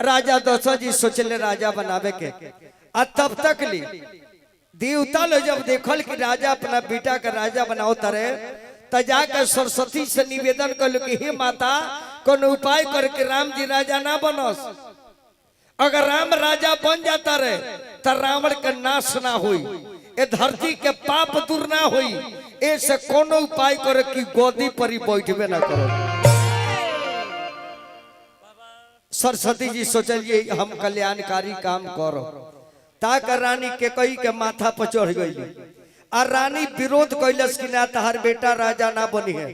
राजा दशरथ जी सोचले राजा बनावे के आ तब तक ली देवता लोग जब देखल कि राजा अपना बेटा के राजा बनाओ तरे त जाकर सरस्वती से निवेदन कर कि हे माता कौन उपाय करके राम जी राजा ना बनस। अगर राम राजा बन जाता रहे तो रावण के नाश ना हुई, ए धरती के पाप दूर ना हुई, ऐसे कोनो उपाय करे कि गोदी पर ही बैठबे ना करो। सरस्वती जी सोचलिए हम कल्याणकारी काम करो ताक रानी के कई के माथा पर चढ़ गई और रानी विरोध कैलस कि ना तहार बेटा राजा ना बनी है,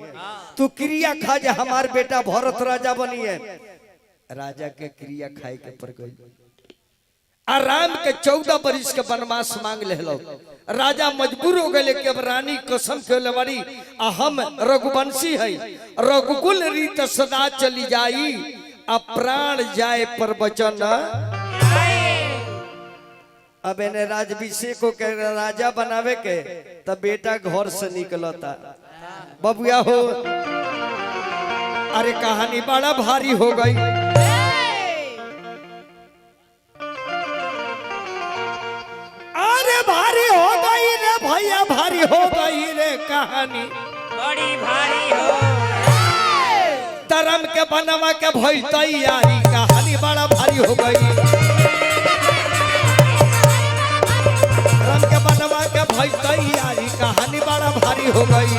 तू क्रिया खा जा हमार बेटा भरत राजा बनी है। राजा के क्रिया खाए के पर गई और राम के 14 बरिस के वनवास मांग ले लो। राजा मजबूर हो गए कि अब रानी कसम खेले बड़ी आ हम रघुवंशी है, रघुकुल रीत सदा चली जाई आ प्राण जाए पर वचन। अब इन्हें राजभिषेक को के राजा बनावे के तब बेटा घर से निकलता बबुआ हो। अरे कहानी बड़ा भारी हो गई। अरे भारी हो गई रे भैया, भारी हो गई रे कहानी बड़ी भारी हो। धर्म के बनवा के भई तैयारी, कहानी बड़ा भारी हो गई। धर्म के बनवा के भई तैयारी, कहानी बड़ा भारी हो गई।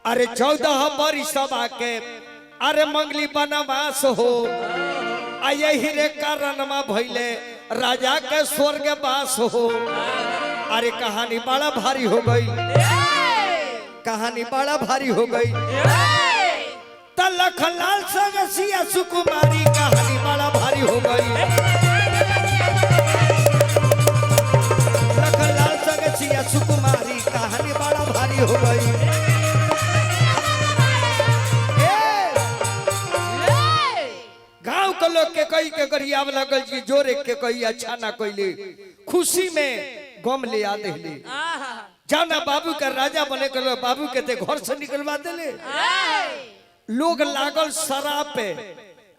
अरे 14 बरिस के अरे मंगली बनवास हो आ यही रे कारण में भइले राजा के स्वर्ग वास हो। अरे कहानी बड़ा भारी हो गई, कहानी बड़ा भारी हो गई। लखनलाल संग सिया सुकुमारी, कहानी बड़ा भारी हो गई। लखनलाल संग सिया सुकुमारी, कहानी बड़ा भारी हो गई। गांव के लोग के कई के गरियाव लगल जी जोरे के कई अच्छा ना कोइले, खुशी में गम ले आ देले। जाना बाबू का राजा बने के लोग बाबू के ते घर से निकलवा देले। लोग लागल शराब पे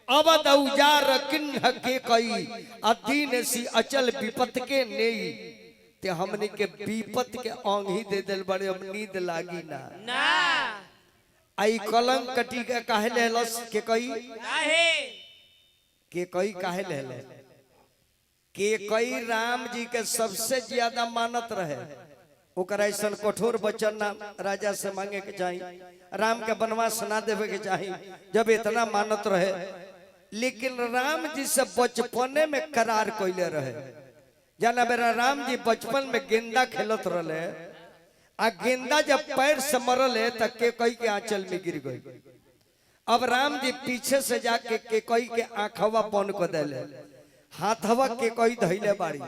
अवध उजार किन्ह के कई अधीन सी अचल विपत के नेई ते हमने के विपत के औंधी दे दिल बड़े अब नींद लागी ना आई कलम कटी के काहे लेलस के कई काहे लेले के कई राम जी के सबसे ज्यादा मानत रहे। ओकर ऐसा कठोर वचन ना राजा से मांगे के चाहिए, राम के वनवास ना देवे के चाहिए जब इतना मानत रहे। लेकिन राम जी से बचपने में करार कोइले रहे। जाना बेरा राम जी बचपन में गेंदा खेलत रहे आ गेंदा जब पैर से मरल है तब के कई के आंचल में गिर गई। अब राम जी पीछे से जाके के कई के आंखवा बन को देले, हाथवा के कई धैले बाड़ी।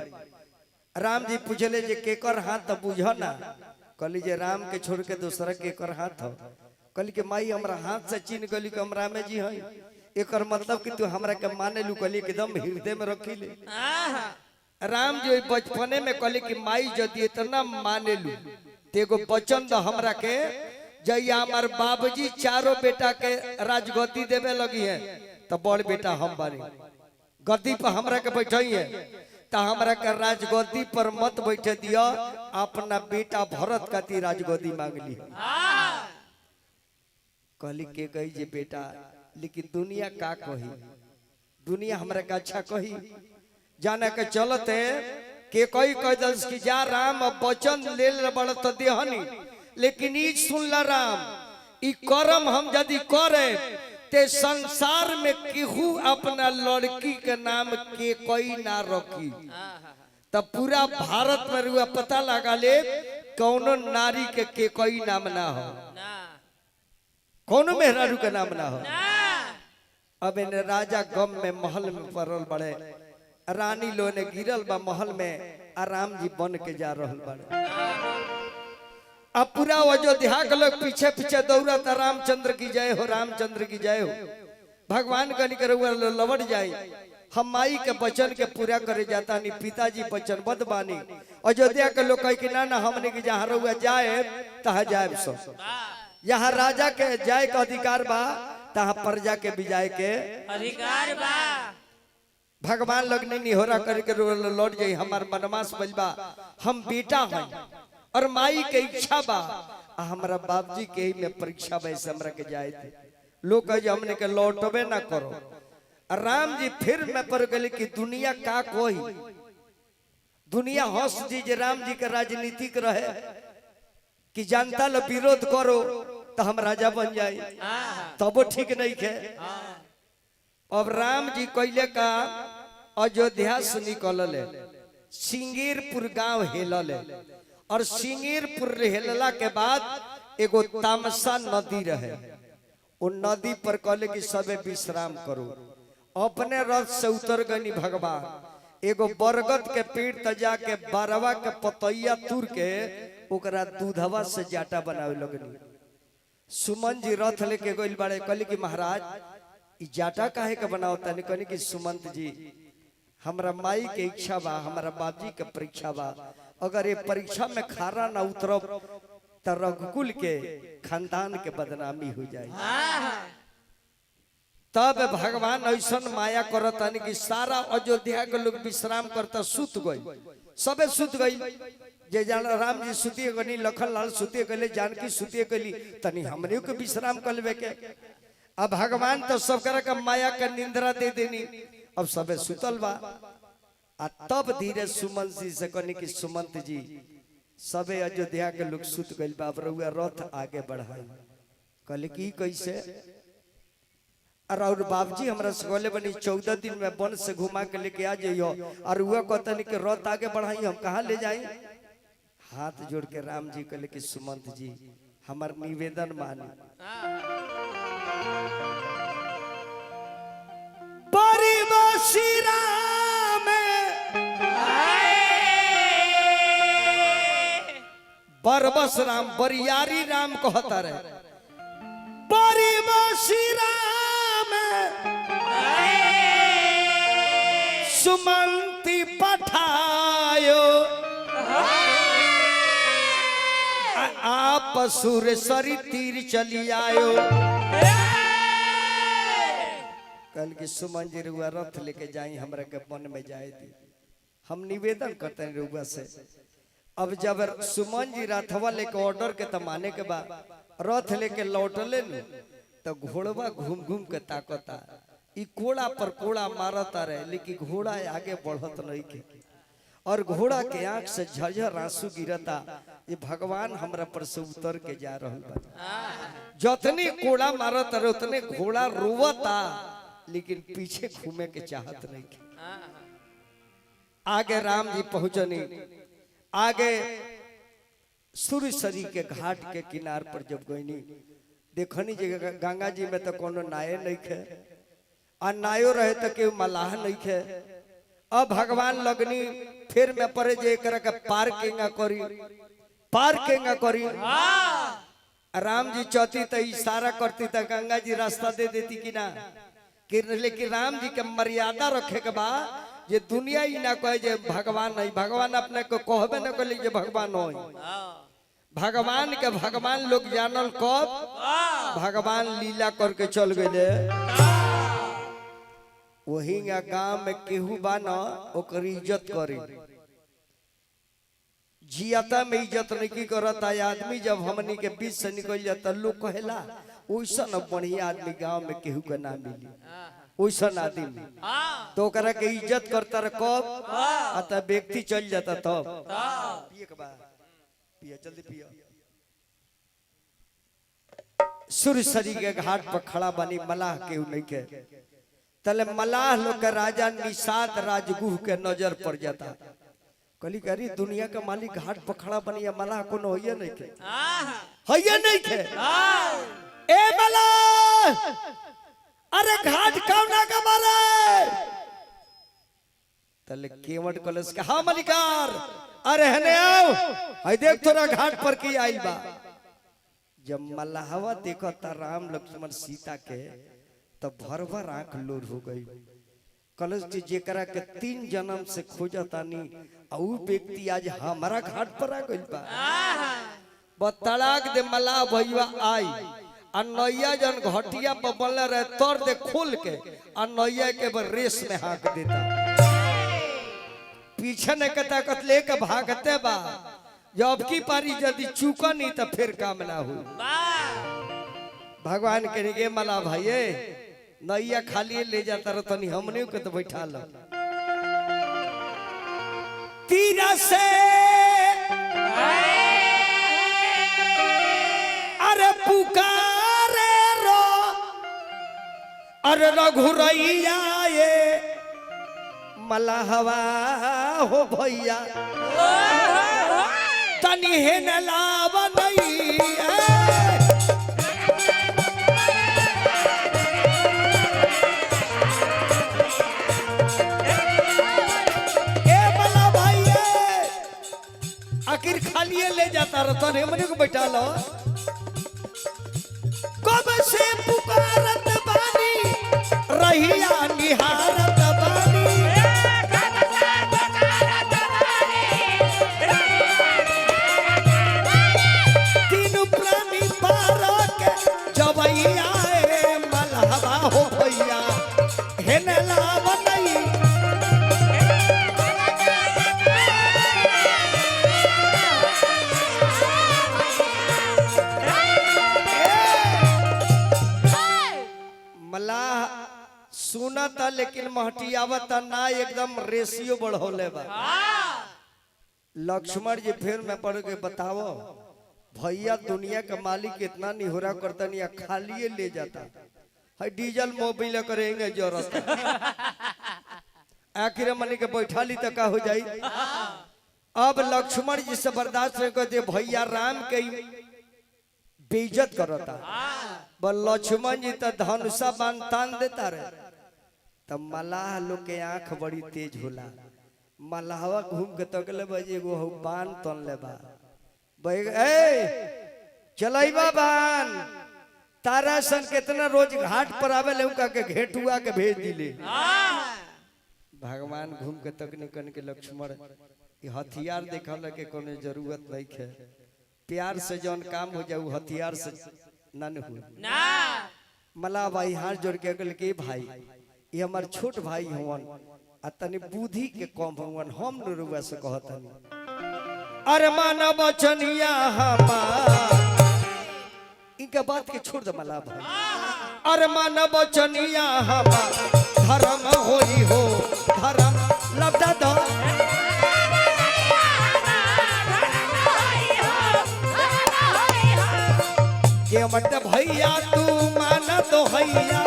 राम जी पूछले जे केकर हाथ बुझ ना, कहली जे राम के छोड़ के दूसरा केकर हाथ हो। कहली के माई हमरा हाथ से चीन गली के हमरा में जी है, एकर मतलब कि तू हमरा के माने लू। कहली एकदम हृदय में रखी ले। राम जी बचपने में कहली कि माई यदि इतना माने लू तेगो वचन द हमरा के, जैया हमार बाबूजी चारों बेटा के राजगद्दी देवे लगी है तो बड़ बेटा हम बानी, गद्दी पर हमरा के बैठाई है तो हमरा के राजगद्दी पर मत बैठे दिया, अपना बेटा भरत का राजगद्दी मांग ली। कहली के कही जे बेटा लेकिन दुनिया का कही, दुनिया हमरा के अच्छा कही। जाने के चलते के कही कह दस कि जा राम वचन ले बड़ तो देहनी, लेकिन ई सुनला राम ई कर्म हम यदि करे ते संसार में केहू अपना लड़की के नाम के कोई ना रखी। तब पूरा भारत में रुआ पता लगा ले कौनो नारी के कोई नाम ना हो, कौनो मेहरारू के नाम ना हो। अब इन राजा गम में महल में पड़ल बड़े, रानी लो ने गिरल बा महल में, आराम जी बन के जा रहल बड़े। अब पूरा अयोध्या के लोग पीछे पीछे दौड़ता, रामचंद्र की जय हो, रामचंद्र की जय हो। भगवान का निकर लवट जाए, हम माई के वचन के पूरा करे जाता नहीं, पिताजी वचन बद बानी। अयोध्या के लोग कह कि ना हमने की जहाँ रुआ जाए तहा जाए सब, यहाँ राजा के जाय का अधिकार बा, तहाँ प्रजा के विजय के अधिकार बा। भगवान लगने निहोरा करके लौट जाई, हमार बनवास बजबा, हम बेटा हैं और माई के इच्छा बा, हमारा बाबजी के ही में परीक्षा वैसे हमरा के जाए थे। लोग कहे हमने के लौटबे ना करो। राम जी फिर मैं पर गले कि दुनिया का कोई दुनिया हंस जी जे राम जी के राजनीतिक रहे कि जनता लो विरोध करो तो हम राजा बन जाए, तब वो ठीक नहीं खे। अब राम जी कहले का अयोध्या से निकलले, सिंगीरपुर गांव हेलले, और सिंगीरपुर हेलला के बाद एगो तामसा नदी रहे, उन नदी पर कहले कि सबे विश्राम करो। अपने रथ से उतर गनी भगवान, एगो बरगद के पेड़ तजा के बरवा के पतैया तुर के ओकरा दूधवा से जाटा बनावे लगनी। सुमन जी रथ लेके गइल बाड़े, कहले कि महाराज ई जाटा काहे के बनावता? नहीं कहनी कि सुमंत जी हमरा माई के इच्छा बा, हमारा बाबजी के परीक्षा बा, अगर ये परीक्षा में खारा ना उतरब तो रघुकुल के खानदान के बदनामी हो जाए। तब भगवान ऐसा माया करता कि सारा अयोध्या के लोग विश्राम करता सुत गई, सबे सुत गई। जे जान राम जी सुतिए गनी, लखन लाल सुतिए गले, जानकी सुतिए गली, तनी हमरे के विश्राम कर लेवे के। अब भगवान तो सब करा का माया का निंद्रा दे देनी, अब सबे सुतल बा। तब धीरे सुमन जी से कहनी कि सुमंत जी सबे अयोध्या के लोग सुत गइल बा, अब रउआ रथ आगे बढ़ाई। कहले कि कैसे? और बाबूजी हमरा से कहले बनी 14 दिन में वन से घुमा के लेके आ जाइयो, और हुआ कहतनी कि रथ आगे बढ़ाई, हम कहाँ ले जाई? हाथ जोड़ के राम जी कहले कि सुमंत जी हमार निवेदन मानी। बरबस राम बरियारी राम कहता रहे, बरिबसी राम सुमंती पठायो, आप सुरेश्वरी तीर चली आयो। कल की सुमन जी रुआ रथ लेके जाई, हमरा के वन में जाए दी, हम निवेदन करते हैं रुआ से। अब जब सुमन जी रथवा लेके ऑर्डर के तो माने के बाद रथ लेके लौटले न, तो घोड़वा घूम घूम के ताकता, ई कोड़ा पर कोड़ा मारता रहे, लेकिन घोड़ा आगे बढ़त नहीं के, और घोड़ा के आंख से झरझर आंसू गिरता। ये भगवान हमरा पर से उतर के जा रहल बा। जतनी कोड़ा मारत रहे उतने घोड़ा रोवता, लेकिन पीछे घूमे के चाहत नहीं के। आगे राम जी पहुंचनी, आगे सूर्यसरी के घाट के किनार पर जब गईनी, देखनी जे गंगा जी में तो कोनो नाये नहीं खे, और नायो रहे तो केहू मलाह नहीं खे। अब भगवान लगनी फिर में परे जे एकरा के पार्किंग करी, पार्किंग करी। राम जी चौथी तो इशारा करती तो गंगा जी रास्ता दे देती कि ना, लेकिन राम जी के मर्यादा रखे के बा, जे दुनिया ही ना कहे जे भगवान नहीं, भगवान अपने को कहबे ना कली जे भगवान हो। भगवान के भगवान लोग जानल कब? भगवान लीला करके चल गए। वही गांव में केहू बा न ओकर इज्जत करे, जियाता में इज्जत नहीं करता। आदमी जब हमनी के बीच से निकल जाता लोग कहेला वैसा न बढ़िया आदमी गांव में केहू के ना मिली, वैसा आदमी तो ओकरा के इज्जत करता रह। कब आता व्यक्ति चल जाता तब पिए के बाद पिया, जल्दी पिया। सूर्यसरी के घाट पर खड़ा बनी, मलाह केहू नहीं के, तले मलाह लोग के राजा निषाद राजगुह के नजर पड़ जाता। कली करी दुनिया का मालिक घाट पर खड़ा बनी, या मलाह को होइए नहीं के, होइए नहीं के। ए मलाह, अरे घाट कौना का मारे? तले केवट कलश के, हाँ मलिकार, अरे हने आओ, हाय देख तोरा घाट पर की आइल बा। जब मल्लाहवा देखता राम लक्ष्मण सीता के, तब भर भर आंख लोर हो गई। कलश जी जेकरा के 3 जन्म से खोजतानी, और व्यक्ति आज हमारा घाट पर आ गइल बा। तड़ाक दे मलाह भैया आई आ नैया जन घटिया पर बनले रहे तर दे खोल के आ नैया के बर रेस में हाँक देता पीछे ने कहता कतले के भागते बा जब की पारी यदि चूका नहीं तो फिर काम ना हो भगवान के मला भाई नैया खाली ले जाता रह तनी हमने के तो बैठा लो तीरा से अरे पुकारे रो अरे रघुरैया ये मलहवा हो भैया तनी है न लाव नहीं आखिर खाली ले जाता रहता है मने को बैठा लो कब से पुकारत बानी रहिया निहारत बानी तीन प्राणी पार के जबैया मलहवा हो भैया हेन लाव नहीं सुना था लेकिन महटियावत ना एकदम रेशियो बढ़ोले बा लक्ष्मण जी फिर मैं पढ़ के बताओ भैया दुनिया का मालिक इतना निहुरा करता नहीं खाली ले जाता है डीजल मोबिल करेंगे जरूरत आखिर मन के बैठा ली तो का हो जाई अब लक्ष्मण जी से बर्दाश्त नहीं करते भैया राम के बेइज्जत करता बल लक्ष्मण जी तो धनुषा बांध तान देता रहे तब मलाह लोग के आंख बड़ी तेज होला मलाहवा घूम के तकले बजे एगो बान तन ले बा चलैबा बान तारा सन कितना रोज घाट पर आवे ले उनका के घेटुआ के भेज दिले भगवान घूम के तकने कन के लक्ष्मण हथियार देखल के कोनो जरूरत नहीं है प्यार से जौन काम हो जाऊ हथियार से न हो ना मला भाई हाथ जोड़ के कहल के भाई ये हमार छोट भाई हवन आ तनी बुद्धि के कम हवन हम न रुआ से कहतनी अरे माना बचनिया हमार इनका बात के छोड़ दे मला भाई अरे माना बचनिया हमार धर्म होई हो धर्म लबदा दो के मत भैया तू माना तो भैया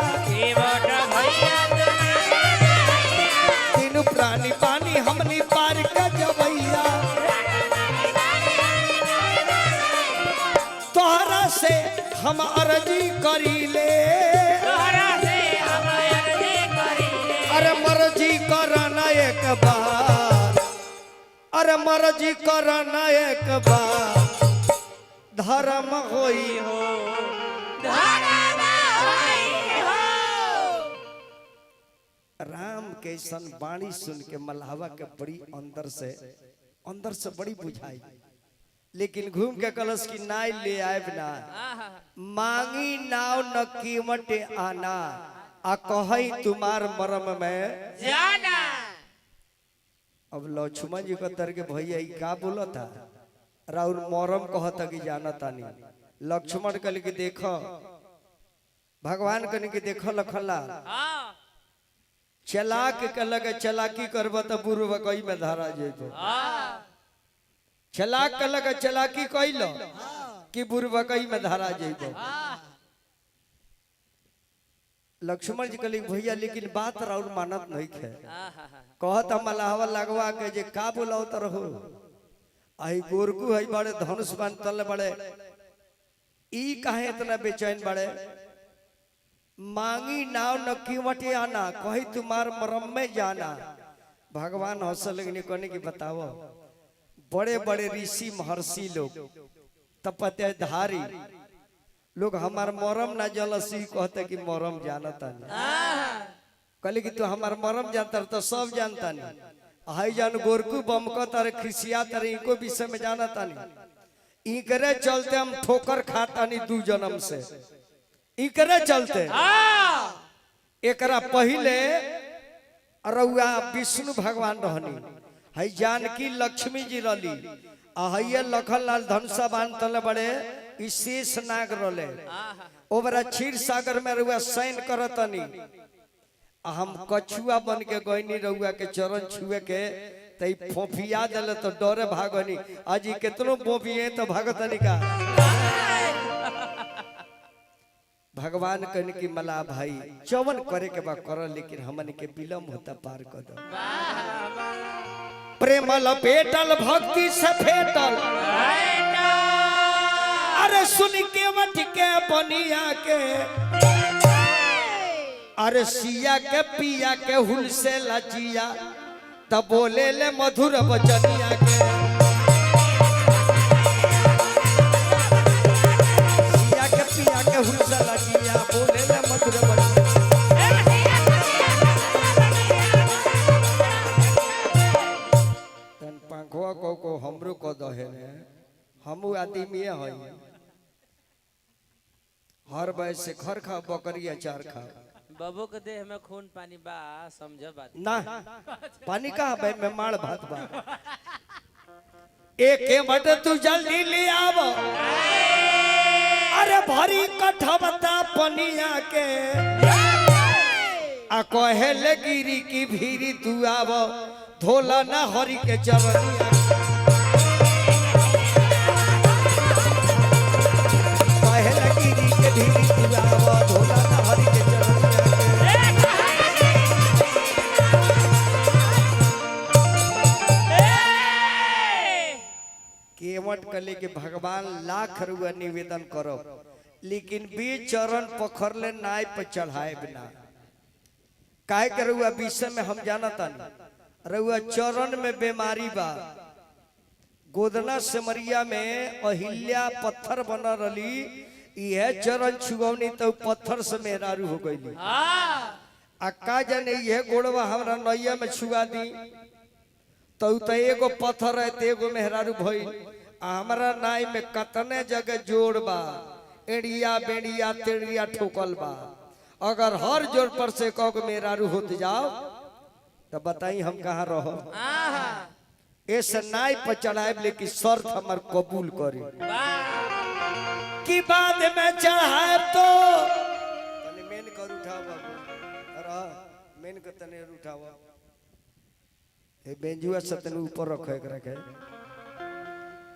तीन प्राणी पानी हमनी पार का जबैया तोहरा से हम अर्जी करीले अरे मर्जी करना एक बार अरे मर्जी करना एक बार धर्म होई हो राम के सन वाणी सुन के मल्हावा के बड़ी अंदर से बड़ी बुझाई लेकिन घूम के कलश की नाई ले आए ना मांगी नाव न कीमत आना आ कही तुम्हार मरम में जाना अब लक्ष्मण जी को तर के भैया का बोला था राउर मरम कहता कि जाना तानी लक्ष्मण कल के देखो भगवान कल के देखो लखला चलाक कल के चलाकी करब तो बुरब कई में धारा जेबो चलाक कल के चलाकी कैल कि बुरब कई में धारा जेबो लक्ष्मण जी कल भैया लेकिन बात राउर मानत नहीं है कहता मलाहवा लगवा के जे का बोलाओ तो रहो आई गोरकू है बड़े धनुष बांध तल बड़े ई काहे इतना बेचैन बड़े मांगी नाव न कीमत आना कही तुम्हार मरम में जाना भगवान हौसल कहने की बताओ बड़े बड़े ऋषि महर्षि लोग तपत्याधारी लोग हमार मरम ना जलसी कहते कि मरम जानता नहीं कहले कि तू हमार मरम जानता तो सब जानता नहीं हाई जान गोरकू बम को तारे खिसिया तारे इनको विषय में जाना तानी इकरे चलते हम ठोकर खाता नहीं 2 जन्म से, इकरे चलते। एकरा पहले रउआ विष्णु भगवान रहनी, है जानकी लक्ष्मी जी रली, है लखन लाल धनुषा बांध तले बड़े शेष नाग रले, ओबरा क्षीर सागर में रउआ सैन करतनी, हम कछुआ बन के गईनी रउआ के चरण छुए के, तई फोफिया दिले तो डरे भागनी, आज कितनो बोबिए तो भागतनी का। भगवान कहने की मला भाई चवन करे के बा कर, लेकिन हमन के विलम्ब होता पार कर दो। प्रेम लपेटल भक्ति से फेटल, अरे सुन के मठ के बनिया के, अरे सिया के पिया के हुल से लजिया, तब बोले ले मधुर बचनिया के। सिया के पिया के हुल से लजिया, बोले ले मधुर बचनिया। तन पंखवा को हमरो को दहे ने, हमू आदमी है, हर बैल से घर खा बकरी अचार खा। बाबू के देह में खून पानी बा, समझ बात ना पानी कहा भाई में माड़ भात बा। एक बट तू जल्दी ले आव, अरे भरी कठबता पनिया के, आ कहे ले गिरी की भीरी तू आव, धोला ना हरि के चरनिया। कहे ले गिरी के भीरी तू आव, धोला ना हरि के चरनिया। केवट कले के भगवान लाख रुआ निवेदन करो, लेकिन बीच चरण पखरले नाय पर चढ़ाए बिना काहे के रुआ विषय में हम जानता नहीं। रुआ चरण में बीमारी बा, गोदना सिमरिया में अहिल्या पत्थर बना रही, यह चरण छुगौनी तो पत्थर से मेहरारू हो गई। अक्का जाने यह गोड़वा हमरा नैया में छुआ दी तो एगो पत्थर है तो एगो मेहरारू भइल। हमारा नाई में कतने जगह जोड़ बा, एड़िया बेड़िया तेड़िया ठोकल बा, अगर हर जोड़ पर से कहो मेहरारू होते जाओ तो बताई हम कहाँ रहो। ऐसे नाई पर चढ़ाए, लेकिन शर्त हमार कबूल करी कि बाद में चढ़ाए तो मेन कर उठाओ बाबू, मेन कर तने उठाओ, ए बेंजुआ से तने ऊपर रखो एक रखे।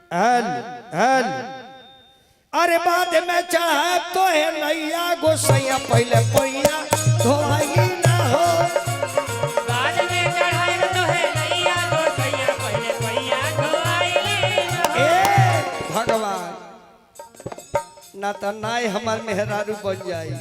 हल हल अरे बाद में चाहे तो है नैया गोसैया, पहले पैया धोई ना हो, बाद में चढ़ाई तो है नैया गोसैया, पहले पैया धोई ना हो। ए भगवान ना तो नाई हमार मेहरारू बन जाई,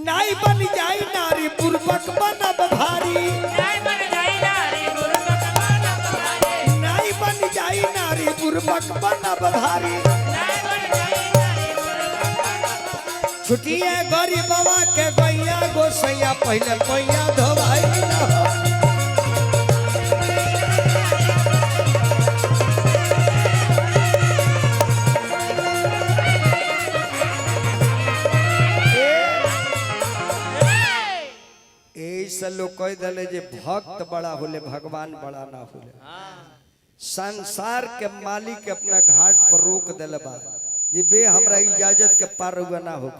नाई बन जाई नारी पूर्वक बनब भारी, नाई बन जाई नारी बुर्बक बनब भारी, नाई बन जाई नारी पूर्वक बनब भारी। नाई बन जाई नारी बुर्बक बनब भारी। छुटिए गरीबवा के गैया गोसैया, पहले पैया धोवाई ना हो। ऐसा लोग कह दिले जे भक्त बड़ा होले भगवान बड़ा ना होले। संसार के मालिक अपना घाट पर रोक दिले बा, जे बे हमरा इजाजत के पार हुआ ना हो।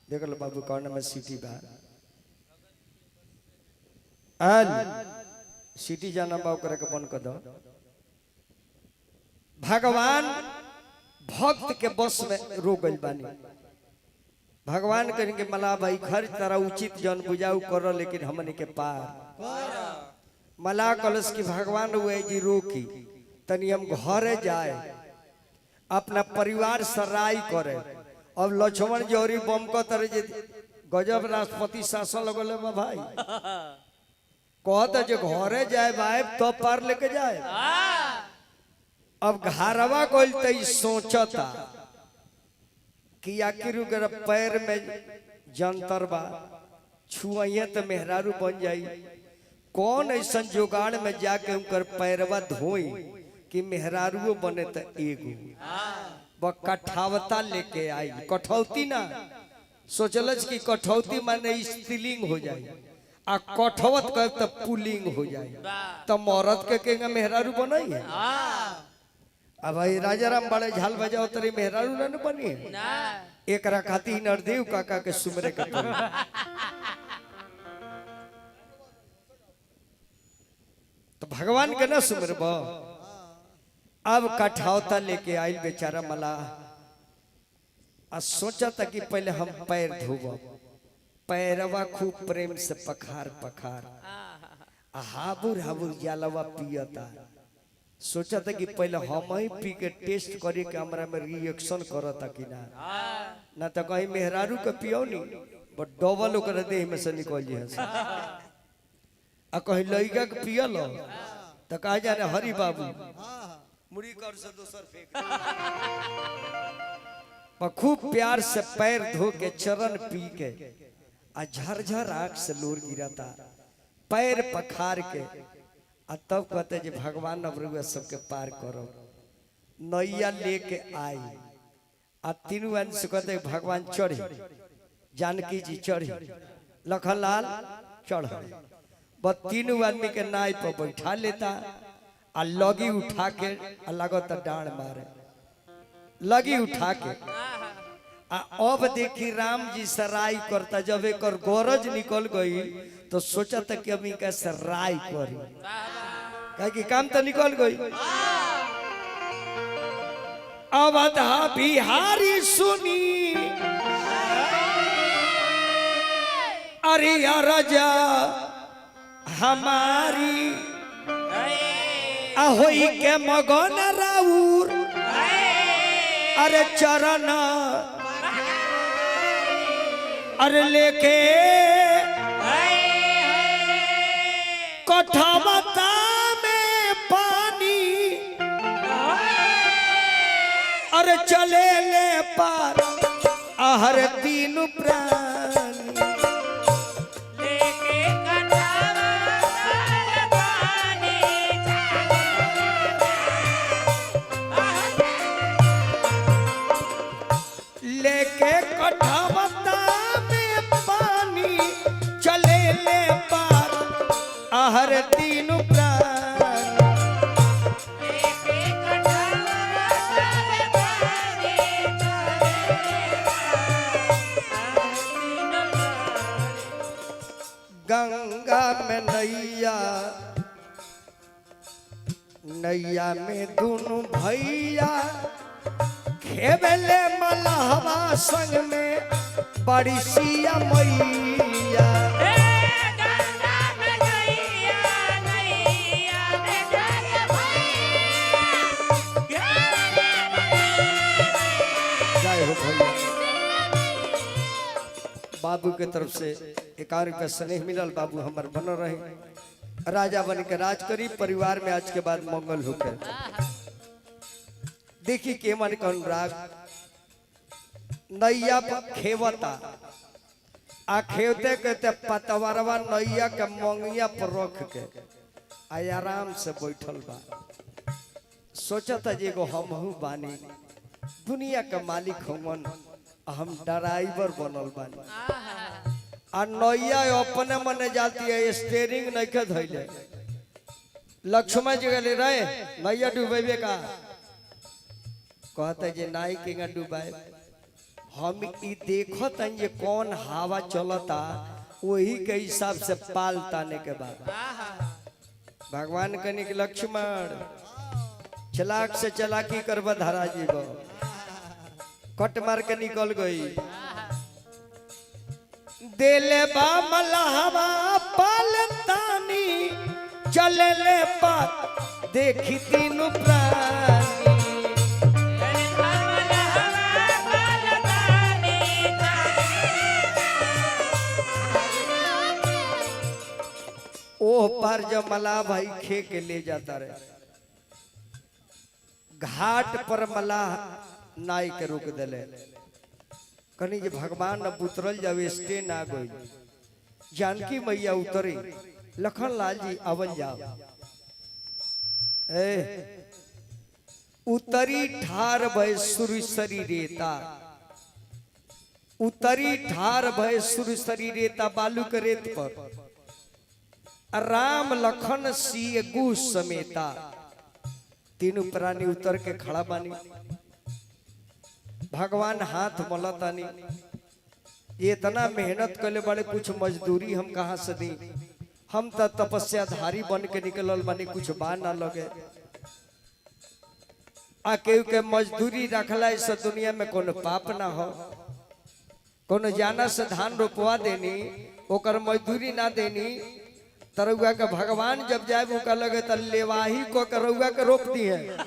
देख लो बाबू कौन में सिटी बा, अल सिटी जाना बा करे के बंद कर दो। भगवान भक्त के बस में रोक गइल बानी। भगवान कहेंगे मला भाई खर्च तारा उचित जन बुझाऊ करो, लेकिन हमने के पार मला कलश की भगवान हुए जी रोकी तनी हम घरे जाए, अपना परिवार सराय करे। अब लक्ष्मण जौहरी बम को तरह जे गजब राष्ट्रपति शासन लगल बा भाई, कहता जो घरे जाए भाई तो पार लेके जाए। अब घरवा कोई तो सोचता कि आखिर पैर में जंतर बा, छुआइए तो मेहरारू बन जाई। कौन ऐसा जुगाड़ में जाके उनकर पैरवा धोई कि मेहरारुओ बने तो एगो वो कठावता लेके आई कठौती ना सोचलच कि कठौती माने स्त्रीलिंग हो जाए आ कठवत कर तो पुलिंग हो जाए तो मौरत के केंगा मेहरारू बनाई है अब भाई राजा राम बड़े झाल बजाओ तरी मेहरारू ना बनी है एक रखाती नरदेव काका के सुमरे के पड़ी। तो भगवान के ना सुमरब अब कठौता लेके आयल बेचारा मलाह आ सोचा था कि पहले हम पैर धोब पैरवा खूब प्रेम से पखार पखार हाबुर हाबुर जलवा पियता सोचा था कि पहले हम ही पी के टेस्ट करे के हमरा में रिएक्शन करता कि ना तो कहीं मेहरारू के पियो नहीं बट डबल ओकर देह में से निकल जी आ कहीं लड़का के पियल तो कहा जाने हरि बाबू मुड़ी कर से दोसर फेंक पर खूब प्यार से पैर धो के चरण पी के आ झरझर आंख से लोर गिरता पैर पखार के आ तब कहते जे भगवान अब रुआ सबके पार करो नैया लेके आई आ तीनों अंश से कहते भगवान चढ़ी जानकी जी चढ़ी लखनलाल चढ़ बस तीनों आदमी के नाई पर बैठा लेता आ लगी उठा के लगत डांड मारे लगी उठा के आ अब देखी राम जी सराय करता जब एक गरज निकल गई तो सोचा था कि अभी का सराय करी कहे कि काम तो निकल गई। अब आधा बिहारी सुनी अरे राजा हमारी ahoई के मगन राउर अरे चरण अरे लेके कठवता में पानी अरे चले ले पार आहर तीन प्राणी लेके कठवता में पानी चले ले पार आहर तीन प्राण गंगा में नैया नैया में दोनों भैया खेबले मलहवा संग में बड़ी सिया मैया जय हो भैया बाबू के तरफ से 1 रुपया स्नेह मिलल बाबू हमार बन रहे राजा बन के राज करी परिवार में आज के बाद मंगल होके देखी के मन के अनुराग नैया पर खेवता आ खेवते कहते पतवरवा नैया के मंगिया पर रख के आ आराम से बैठल बा सोचता जे एगो हमहू बानी दुनिया के मालिक हमन हम ड्राइवर बनल बानी आ नैया अपने मने जाती है स्टीयरिंग नहीं के धैले लक्ष्मण जी गले रहे नैया डूबेबे का कहते जे नाई के डूबाए हम ई देखत हन ये कौन हवा चलता वही के हिसाब से पाल ताने के बाद भगवान कने के लक्ष्मण चलाक से चलाकी करब धारा जीव कट मार के निकल गई देले बा मलहवा पालतानी चले ले पार देखी तीनों प्राणी ओह पर जब मलाह भाई खे के ले जाता रहे घाट पर मलाह नाई के रोक दिले कनी जे भगवान अब उतरल जावे स्टेन आ गई जानकी मैया उतरी लखनलाल जी आवल जाओ ए उतरी ठार भय सुरसरी रेता, उतरी ठार भय सुरसरी रेता, बालू के रेत पर राम लखन सिंह गुह समेता। तीनों प्राणी उतर के खड़ा बानी, भगवान हाथ मलतानी। ये इतना मेहनत करले बड़े, कुछ मजदूरी हम कहाँ से दी? हम तो तपस्याधारी बन के निकलल बानी, कुछ बा ना लगे। आ के मजदूरी रखला इस दुनिया में कोनो पाप ना हो। कोनो जाना से धान रोपवा देनी, ओकर मजदूरी ना देनी, तरौआ के भगवान जब जाए उनका लगे तो लेवाही को करौआ के रोक दी है।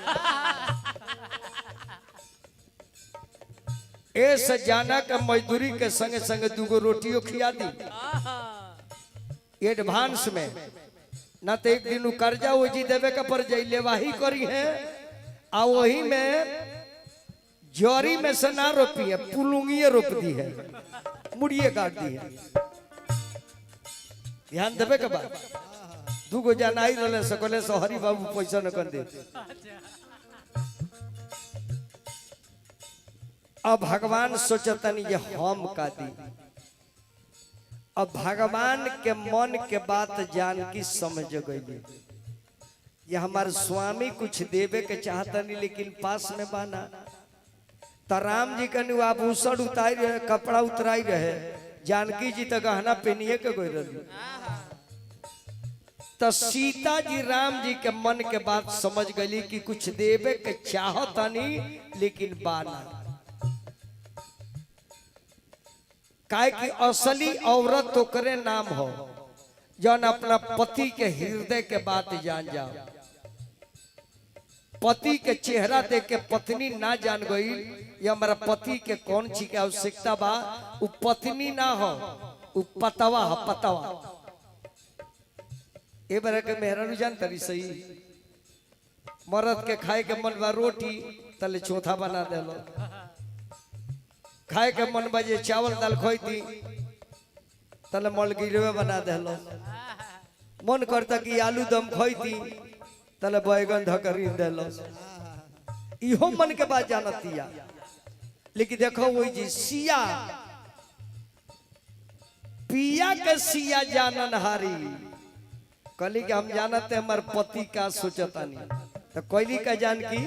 ऐसे जाना का मजदूरी के संगे संगे दूगो रोटियों खिया दी एडवांस में, ना तो एक दिन कर्जा ओजी देवे का पर जाई, लेवाही करी है। आ वही में जौरी में से ना रोपी है, पुलुंगिए रोप दी है, मुड़िए काट दी है। ध्यान देवे के बाद दूगो जाना आई रहे सकले से हरि बाबू पैसा न कर दे। अब भगवान सोचतनी ये हम का दी। अब भगवान के मन के बात जान की समझ गई, ये हमारे स्वामी कुछ देवे के चाहतनी लेकिन पास में बाना। तो राम जी कनु आभूषण उतारी रहे, कपड़ा उतराई रहे, जानकी जी तो गहना पहनिए के गई रही। तो सीता जी राम जी के मन के बात समझ गई कि कुछ देवे के चाहतनी लेकिन बाना। काहे कि असली औरत तो करे नाम हो जौन अपना पति के हृदय के बात जान जाओ। पति के चेहरा देख के पत्नी ना जान गई ये हमारा पति के कौन चीज के आवश्यकता बा, वो पत्नी ना हो, वो पतवा हो, पतवा। ए बार के मेहरारू जान तरी सही, मर्द के खाए के मन बा रोटी तले चौथा बना देलो, खाए के मन बजे चावल दाल खोती तले मलगिरवे बना देलो, मन करता कि आलू दम खोती तले बैगन धकरी देलो। इहो मन के बात जानतिया। लेकिन देखो वही जी सिया पिया के सिया जानन हारी, कहली कि हम जानते हमार पति का सोचतानी। तो कहली का जान की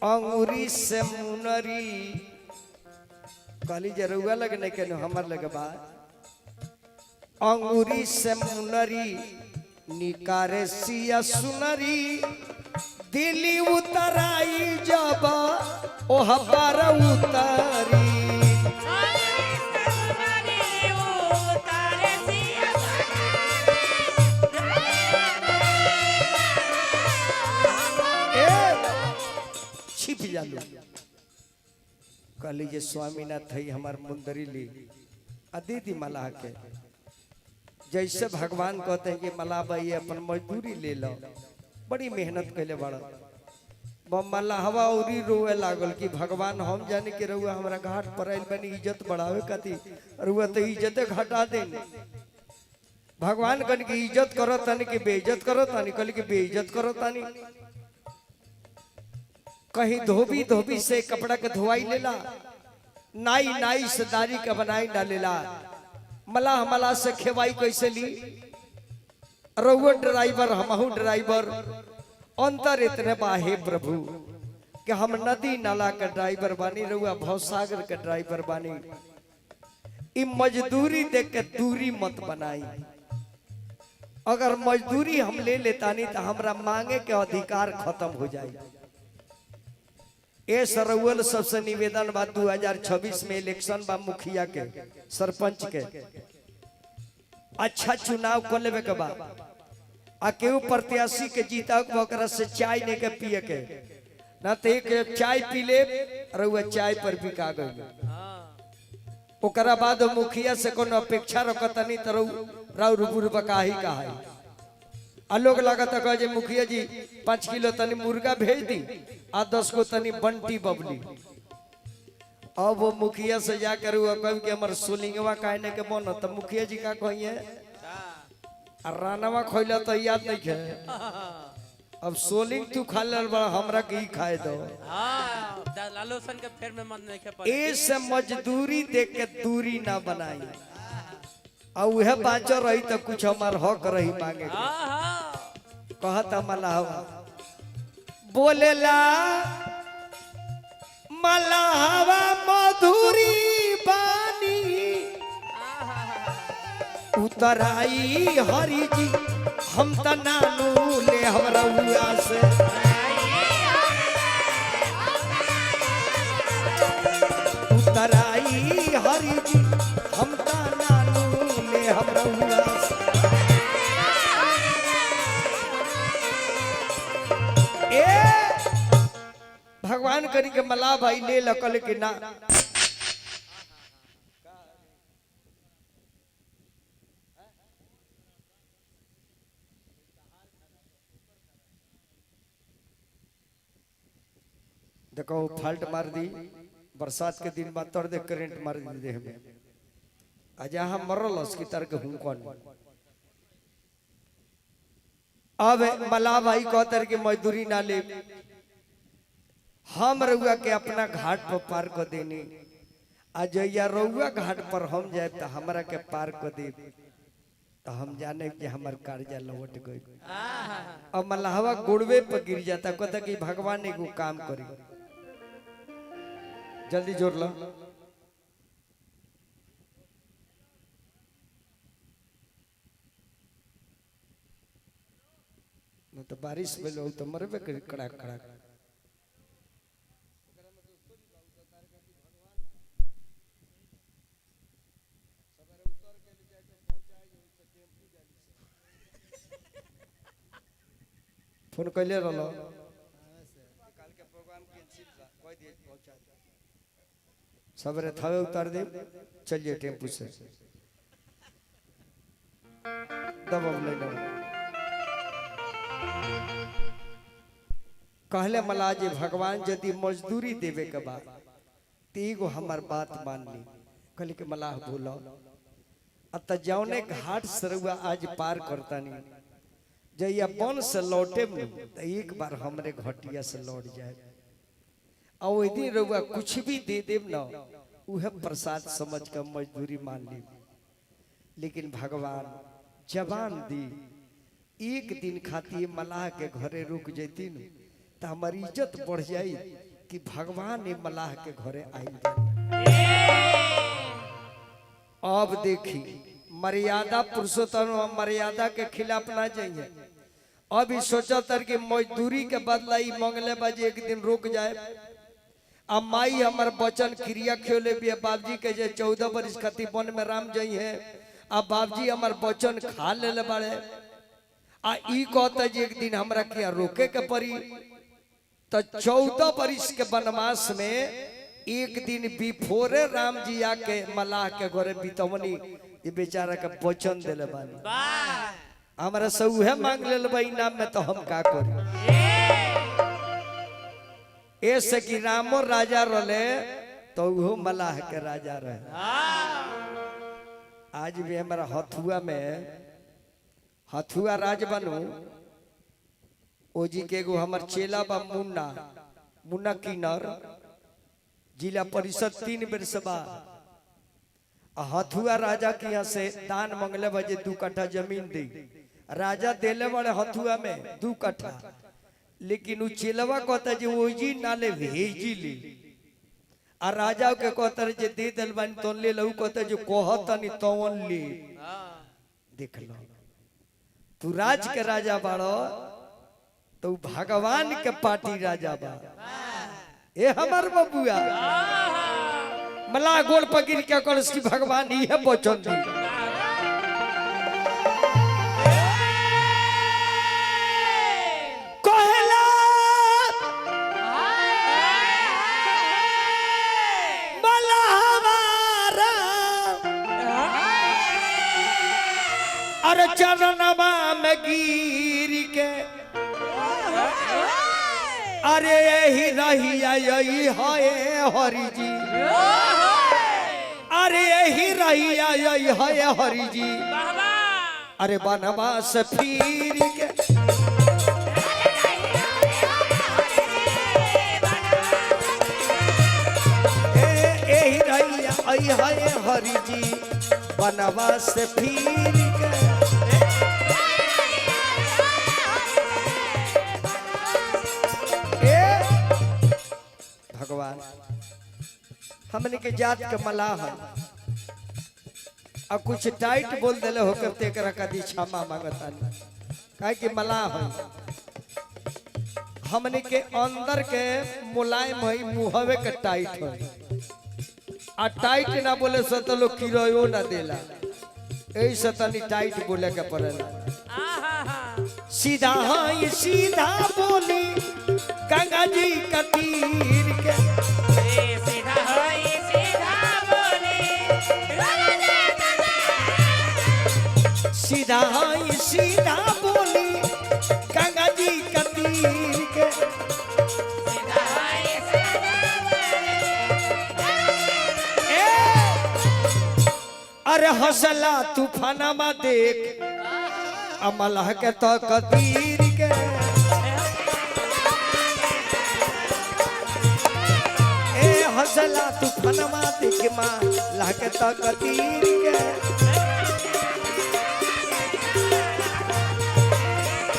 अंगूरी से मुनरी, कहली जरुआ लगने के हमार लगे बा। अंगूरी से मुनरी निकारे सिया सुनरी, दिली उतराई जब ओह पर उतरी। छिप जालू कहली जे स्वामीनाथ है हमार मुंदरी ली अदीदी मलाह के। जैसे भगवान कहते हैं कि मलाह भाई अपन मजदूरी ले लो, बड़ी मेहनत कैले बड़ा। मलाहवा उरी रोए लागल कि भगवान हम जाने के रहुआ हमारा घाट पर आइल बनी इज्जत बढ़ावे खातिर, रहुआ तो इज्जत घटा देने। भगवान कहने की इज्जत करो तानी कि बेइज्जत करो तानी, कहली कि बेइज्जत करो तानी। कहीं धोबी धोबी से कपड़ा के धोवाई लेला, नाई नाई से दारी का बनाई डालेला, मलाह मलाह से खेवाई कैसे ली। रहुआ ड्राइवर हमहू ड्राइवर, अंतर इतने बाहे प्रभु कि हम नदी नाला का ड्राइवर बानी, रहुआ भवसागर के ड्राइवर बानी। इ मजदूरी देख के दूरी मत बनाई। अगर मजदूरी हम ले लेता नहीं तो हमरा मांगे के अधिकार खत्म हो जाए। ए सरवल सबसे निवेदन बा 2026 में इलेक्शन बा मुखिया के सरपंच के, अच्छा चुनाव कर लेवे के बा। आ केहू प्रत्याशी के जीता के से चाय नहीं के पिए के, ना तो एक चाय पी ले रहुआ चाय पर बिका गई। ओकरा बाद मुखिया से कोनो अपेक्षा रखता नहीं तो राउ रूपुर बकाही का है। आ लोग लगता कह जे मुखिया जी 5 किलो तनी मुर्गा भेज दी आ 10 को तनी बंटी बबली। अब वो मुखिया से जाकर कह कि हमारे सोलिंगवा कहने के मन, तो मुखिया जी का कहिए रानवा खोला तो याद नहीं है। अब सोलिंग तू खा ले बड़ा हमरा के ही खाए दो। हाँ लालू सन के फेर में मन नहीं के ए से मजदूरी देख के दूरी ना बनाई और वह बाँचो रही तो कुछ हमार हक रही मांगे के। कहता मलाहवा बोलेला मलाहवा मधुरी बानी उतराई हरी जी हम त नानू ले हमरा हुआ से उतराई हरी जी हम त नानू ले हमरा हुआ से। ए भगवान करी के मला भाई ले लकल के ना देखो फाल्ट मार दी बरसात के दिन बाद तोड़ दे करंट मार दी देह में आज यहाँ मरल उसकी तरह के हूँ कौन। अब मला भाई कहतर के मजदूरी ना ले हम रउआ के अपना घाट पर पार कर देनी आज या रउआ घाट पर हम जाए तो हमरा के पार कर दे तो हम जाने कि हमार कर्जा लौट गई। अब मलाहवा गुड़वे पर गिर जाता कहता कि भगवान एगो काम करी जल्दी जोड़ लो न तो बारिश में लो तो मरबे करी कड़ा कड़ा। फोन कैले रहो सबरे थावे उतार दे चलिए टेम्पू से दबाव ले लो। कहले मला जी भगवान यदि मजदूरी देवे के बाद तीगो हमार बात मान ली कहले के मलाह बोलो अत जौने घाट सरुआ आज पार करता नहीं जैया बन से लौटे तो एक बार हमरे घटिया से लौट जाए और यदि रउआ कुछ भी दे देव ना उहे प्रसाद समझ कर मजदूरी मान ली। लेकिन भगवान जबान दी एक दिन खातिर मलाह के घरे रुक जैती न तो हमारी इज्जत बढ़ जाई कि भगवान ने मलाह के घरे आई। अब देखी मर्यादा पुरुषोत्तम मर्यादा के खिलाफ ना जाइए। अब सोचा तर कि मजदूरी के बदला ही मंगले बाजी एक दिन रुक जाए। अब माई हमार बचन क्रिया खेले भी बाबजी के जे 14 वर्ष खातिर वन में राम जाई है। अब बाबजी हमार बचन खा ले बाड़े आ ई कहता जी एक दिन हमरा के रोके के पड़ी तो 14 वर्ष के वनवास में एक दिन बिफोरे राम जी आके मलाह के घरे बितवनी ये बेचारा के वचन दिले बानी हमारा सब है मांग ले भाई नाम में तो हम का करी ऐसे कि रामो राजा रहे तो वो मलाह के राजा रहे। आज भी हमारा हथुआ में हथुआ राज बनू ओ जी के एगो हमार चेला बा मुन्ना मुन्ना किन्नर जिला परिषद 3 बेर से बा हथुआ राजा के यहाँ से दान मंगले बजे 2 कट्ठा जमीन दी राजा देले बड़े हथुआ में 2 कट्ठा लेकिन उ चेलवा कहता जी वो जी नाले भेजी ली आ राजा के कहता जे दे दिल बानी तो ले लो कहता जो कहता नहीं तोन ले देख लो तू राज के राजा बाड़ो तो भगवान के पार्टी राजा बा ए हमार बबुआ मला गोल पकड़ के कर की भगवान ही है वचन दी कहला मलहवारा अरे चरणवा में गिर के अरे यही रहिया यही है हरि जी अरे यही रहिया यही है हरि जी अरे बनवा से फिर के आई है हरि जी बनवा से फिर के ए भगवान हमने के जात के मलाह है और कुछ टाइट बोल दिले हो करते कदी क्षमा मांगता काहे कि मलाह है हमने के अंदर के मुलायम है मुहवे के टाइट है आ टाइट ना बोले से तो लोग किरोयो ना देला ऐसे तनी टाइट बोले के पड़ेला सीधा है सीधा बोली गंगा जी का तीर के सीधा है सीधा बोली सीधा है सीधा बोली गंगा जी का तीर के सीधा है सीधा अरे हौसला तूफानमा देख अमलह के तो कदीर के ए हौसला तूफानमा देख माँ लह के तो कदीर के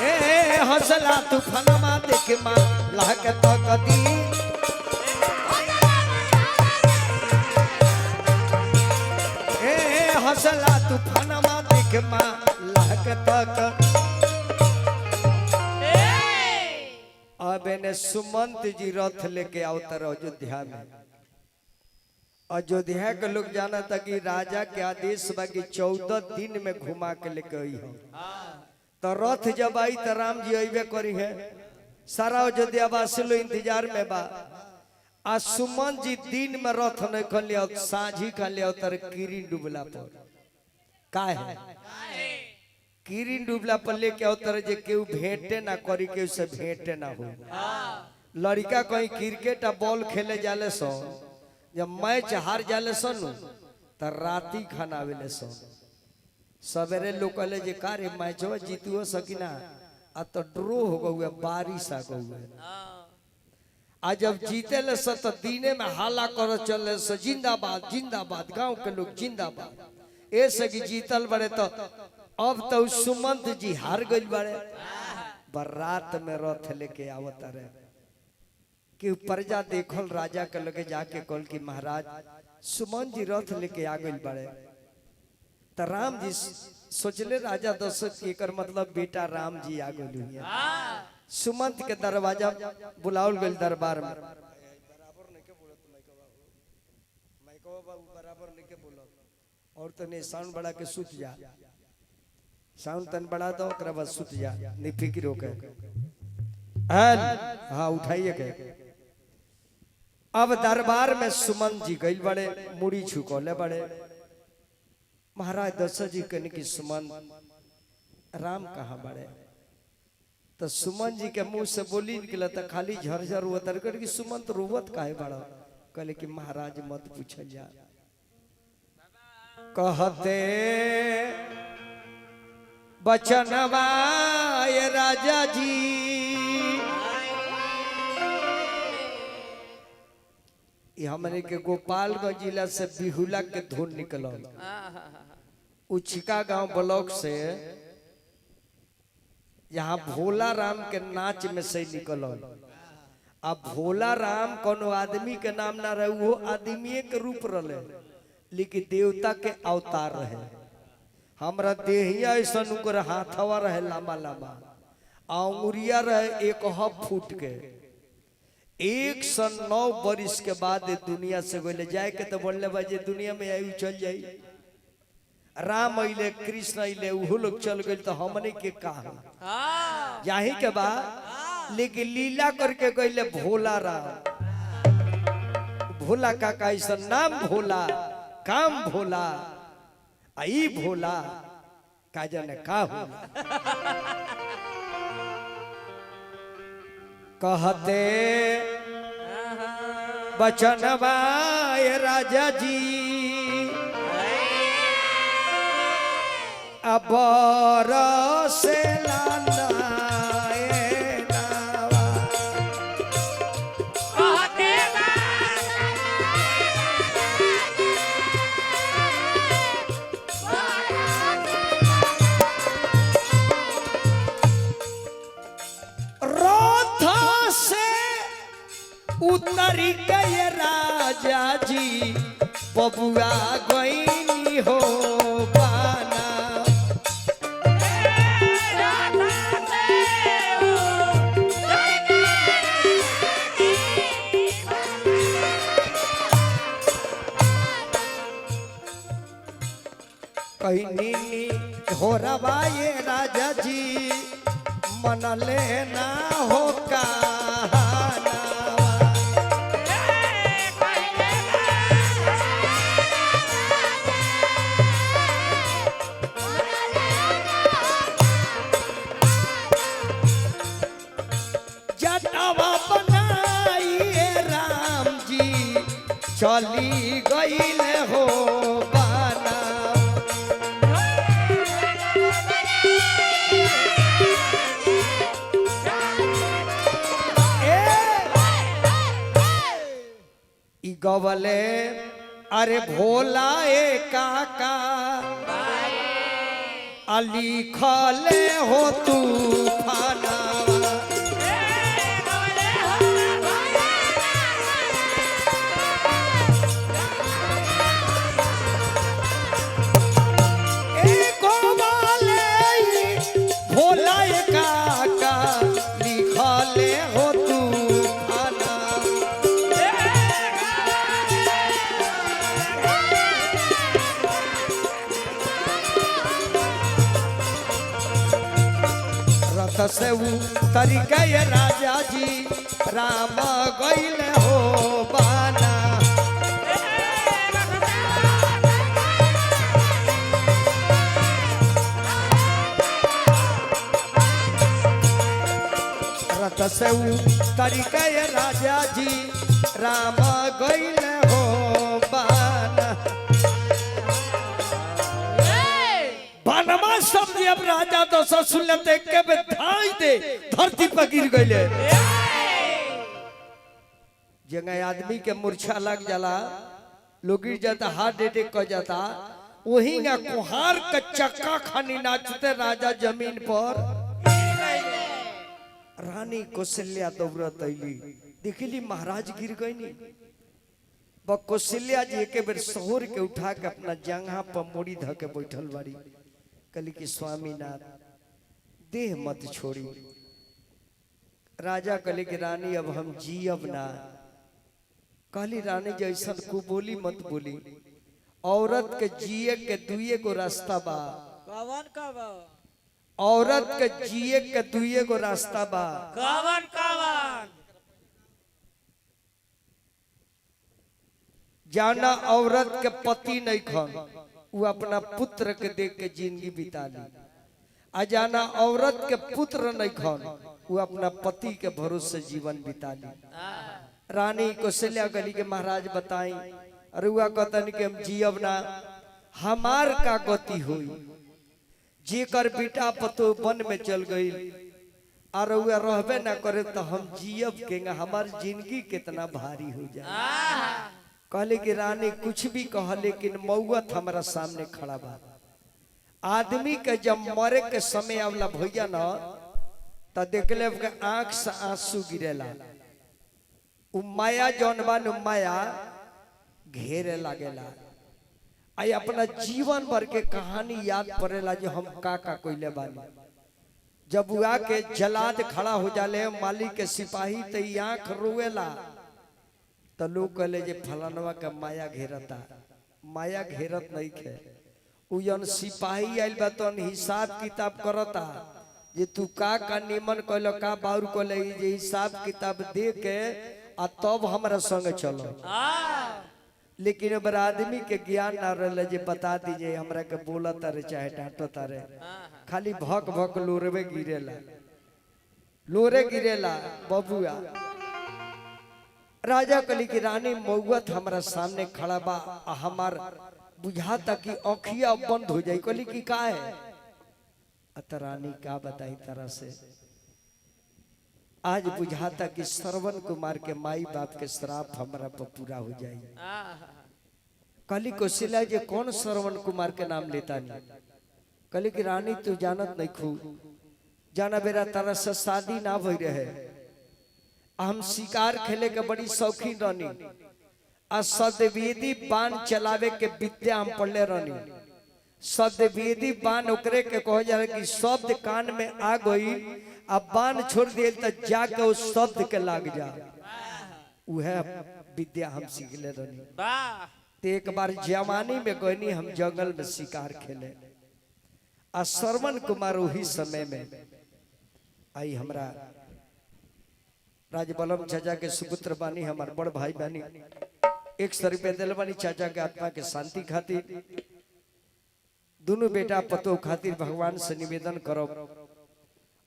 ए हौसला तूफानमा देख माँ लह के तो कदीर हौसला तूफानमा देख माँ लहक तक अब इन्हें सुमंत जी रथ लेके अवतर अयोध्या में अयोध्या के लोग जाना था कि राजा के आदेश बा कि 14 दिन में घुमा के लेके आई हो तो रथ जब आई तो राम जी अबे करी है सारा अयोध्या वासी लोग इंतजार में बा आ सुमन जी दिन में रथ नहीं कर लिया साझी कर लिया तर किरीन डूबला पर का है किरीन डूबला पर लेके उतर जे केहू भेंटे ना करी केहू से भेंटे ना हो लड़का कहीं क्रिकेट आ बॉल खेले जाले सो जब मैच हार जाले सो नु त राती खाना आवेले सो सवेरे लोग कहले जे कारे मैचवा जीतुओ सकिना आ तो ड्रॉ हो गए बारिश आ गए आज जब जीते ले तो दीने में हाला कर चले से जिंदाबाद जिंदाबाद गांव के लोग जिंदाबाद ऐसे कि जीतल बड़े तो अब तो सुमंत जी हार गई बड़े बरात में रथ लेके आवत रहे कि प्रजा देखल राजा के लगे जाके कल कि महाराज सुमंत जी रथ लेके आ गई बड़े तो राम जी सोचले राजा दशरथ की एकर मतलब बेटा राम जी आ गई सुमंत के दरवाजा बुलावल गई दरबार में बराबर लेके बोलत माइकवा बाबू बराबर लेके बोलत और तने साउंड बढ़ा के सुत जा साउंड तन बढ़ा दो ओकरा बाद सुत जा निफिक्र होके हां उठाइए के अब दरबार में सुमंत जी गइल बड़े मुड़ी झुकोले बड़े महाराज दशरथ जी कहने की सुमंत राम कहाँ बड़े तो सुमन जी के मुंह से बोली निकला तो खाली झरझर उतर कर कि सुमंत रोवत काहे बड़ा कहले कि महाराज मत पूछल जा कहते बचनवा ये राजा जी ये हमने के गोपालगंज जिला से बिहुला के धुन निकल उचिका गांव ब्लॉक से यहाँ भोला राम के नाच में से निकल अब भोला राम कोनो आदमी के नाम ना रहे वो आदमी के रूप रहे लेकिन देवता के अवतार रहे हमरा देहिया ऐसा उनकर हाथवा रहे लंबा लंबा अंगुरिया रहे 1 फुट के 109 बरिस के बाद दुनिया से गए जाए के तो बोलने बाजे दुनिया में आई चल जाई राम अइले कृष्ण अइले उहो लोग चल गए तो हमने के कहा यही के बाद लेकिन लीला करके गए भोला राम भोला का ऐसा नाम भोला काम भोला आई भोला का जाने का हो कहते बचनवा राजा जी अब से लाना जी बबुआ गईनी हो बाना। कहनी हो रबा ये राजा जी मन लेना हो कहाना। जटावा बनाइए राम जी चली गईल हो बाना। ई गवले अरे भोला ए काका अली खले हो तू खाना। भोला ए काका लिखले हो तू खाना। रथ से तरीके राजा जी राम गईल हो बाना। रथ से तरीके राजा जी राम गईल हो बाना। बनवा शब्द अब राजा तो सुनते के धाई दे धरती पर गिर गईले। जगह आदमी के मूर्छा लग जाला लोग गिर जाता हार्ट अटैक कर जाता वही ना कुहार का चक्का खानी नाचते राजा जमीन पर। रानी कौशल्या दौड़त अली देखली महाराज गिर गई नी। कौशल्या जी एक बेर शहर के उठा के अपना जंघा पर मोड़ी ध के बैठल बारी कहली कि स्वामीनाथ देह मत छोड़ी। राजा कहले कि रानी अब हम जियब ना। कहली रानी जैसन को बोली मत बोली। औरत के जिए के दुए गो रास्ता बा। कवन कवन औरत के जिए के दुए गो रास्ता बा। कवन कवन जाना औरत के पति नहीं खन वो अपना पुत्र के देख के जिंदगी बिता ली। आ जाना औरत के पुत्र नहीं खन वो अपना पति के भरोसे जीवन बिता ली। रानी कौशल्या गली के महाराज बताई अरे हुआ कहतन कि हम जियब ना हमार का गति हुई। जेकर बेटा पतो वन में चल गई और वह रहबे ना करे तो हम जियब के हमार जिंदगी कितना भारी हो जाए। कहले कि रानी कुछ भी कह लेकिन मौत हमारा सामने खड़ा बा। आदमी के जब मरे के समय आवला भैया न तो देखले आंख से आंसू गिरेला। उ माया जौन बा नु माया घेरे लागेला। आई अपना जीवन भर के कहानी याद पड़ेला जो हम का कोइले बानी। जब बुआ के जलाद खड़ा हो जाले मालिक के सिपाही तो आंख रोवेला तो लोग कहले जे फलानवा का माया घेरता। माया घेरत नहीं खे उ जन सिपाही आइल बा तो हिसाब किताब करता जे तू का निमन कहलो का बाउर कहले जे हिसाब किताब दे के आ तब हमरा संग चलो। लेकिन अब आदमी के ज्ञान ना रहे जे बता दीजिए हमरा के बोलता रे चाहे डांटता रे खाली भक भक लोरवे गिरेला लोरे गिरेला बबुआ। राजा कली की रानी मौत हमारा सामने खड़ा बा हमार बुझाता कि अखिया बंद हो जाए। कली की का है अत रानी का बताई तरह से आज बुझाता कि श्रवण कुमार के माई बाप के श्राप हमारा पर पूरा हो जाए। कली कौशल्या जी कौन श्रवण कुमार के नाम लेता नहीं। कली की रानी तू जानत नहीं खू जाना बेरा तरह से शादी ना भई रहे। हम शिकार खेले के बड़ी शौकीन रहनी आ सदवेदी बाण चलावे के विद्या हम पढ़ले रहनी। सदवेदी बाण ओकरे के कहो जा कि शब्द कान में आ गई अब बाण छोड़ दिए तो जाके उस शब्द के लाग जा। वह विद्या हम सीख ले रहनी। वाह तो एक बार जवानी में गईनी हम जंगल में शिकार खेले आ श्रवण कुमार वही समय में आई हमरा राजबलम चाचा के सुपुत्र बानी हमार बड़ भाई बानी 100 रुपया दिल बानी चाचा के आत्मा के शांति खातिर दोनों बेटा पतो खातिर भगवान से निवेदन करो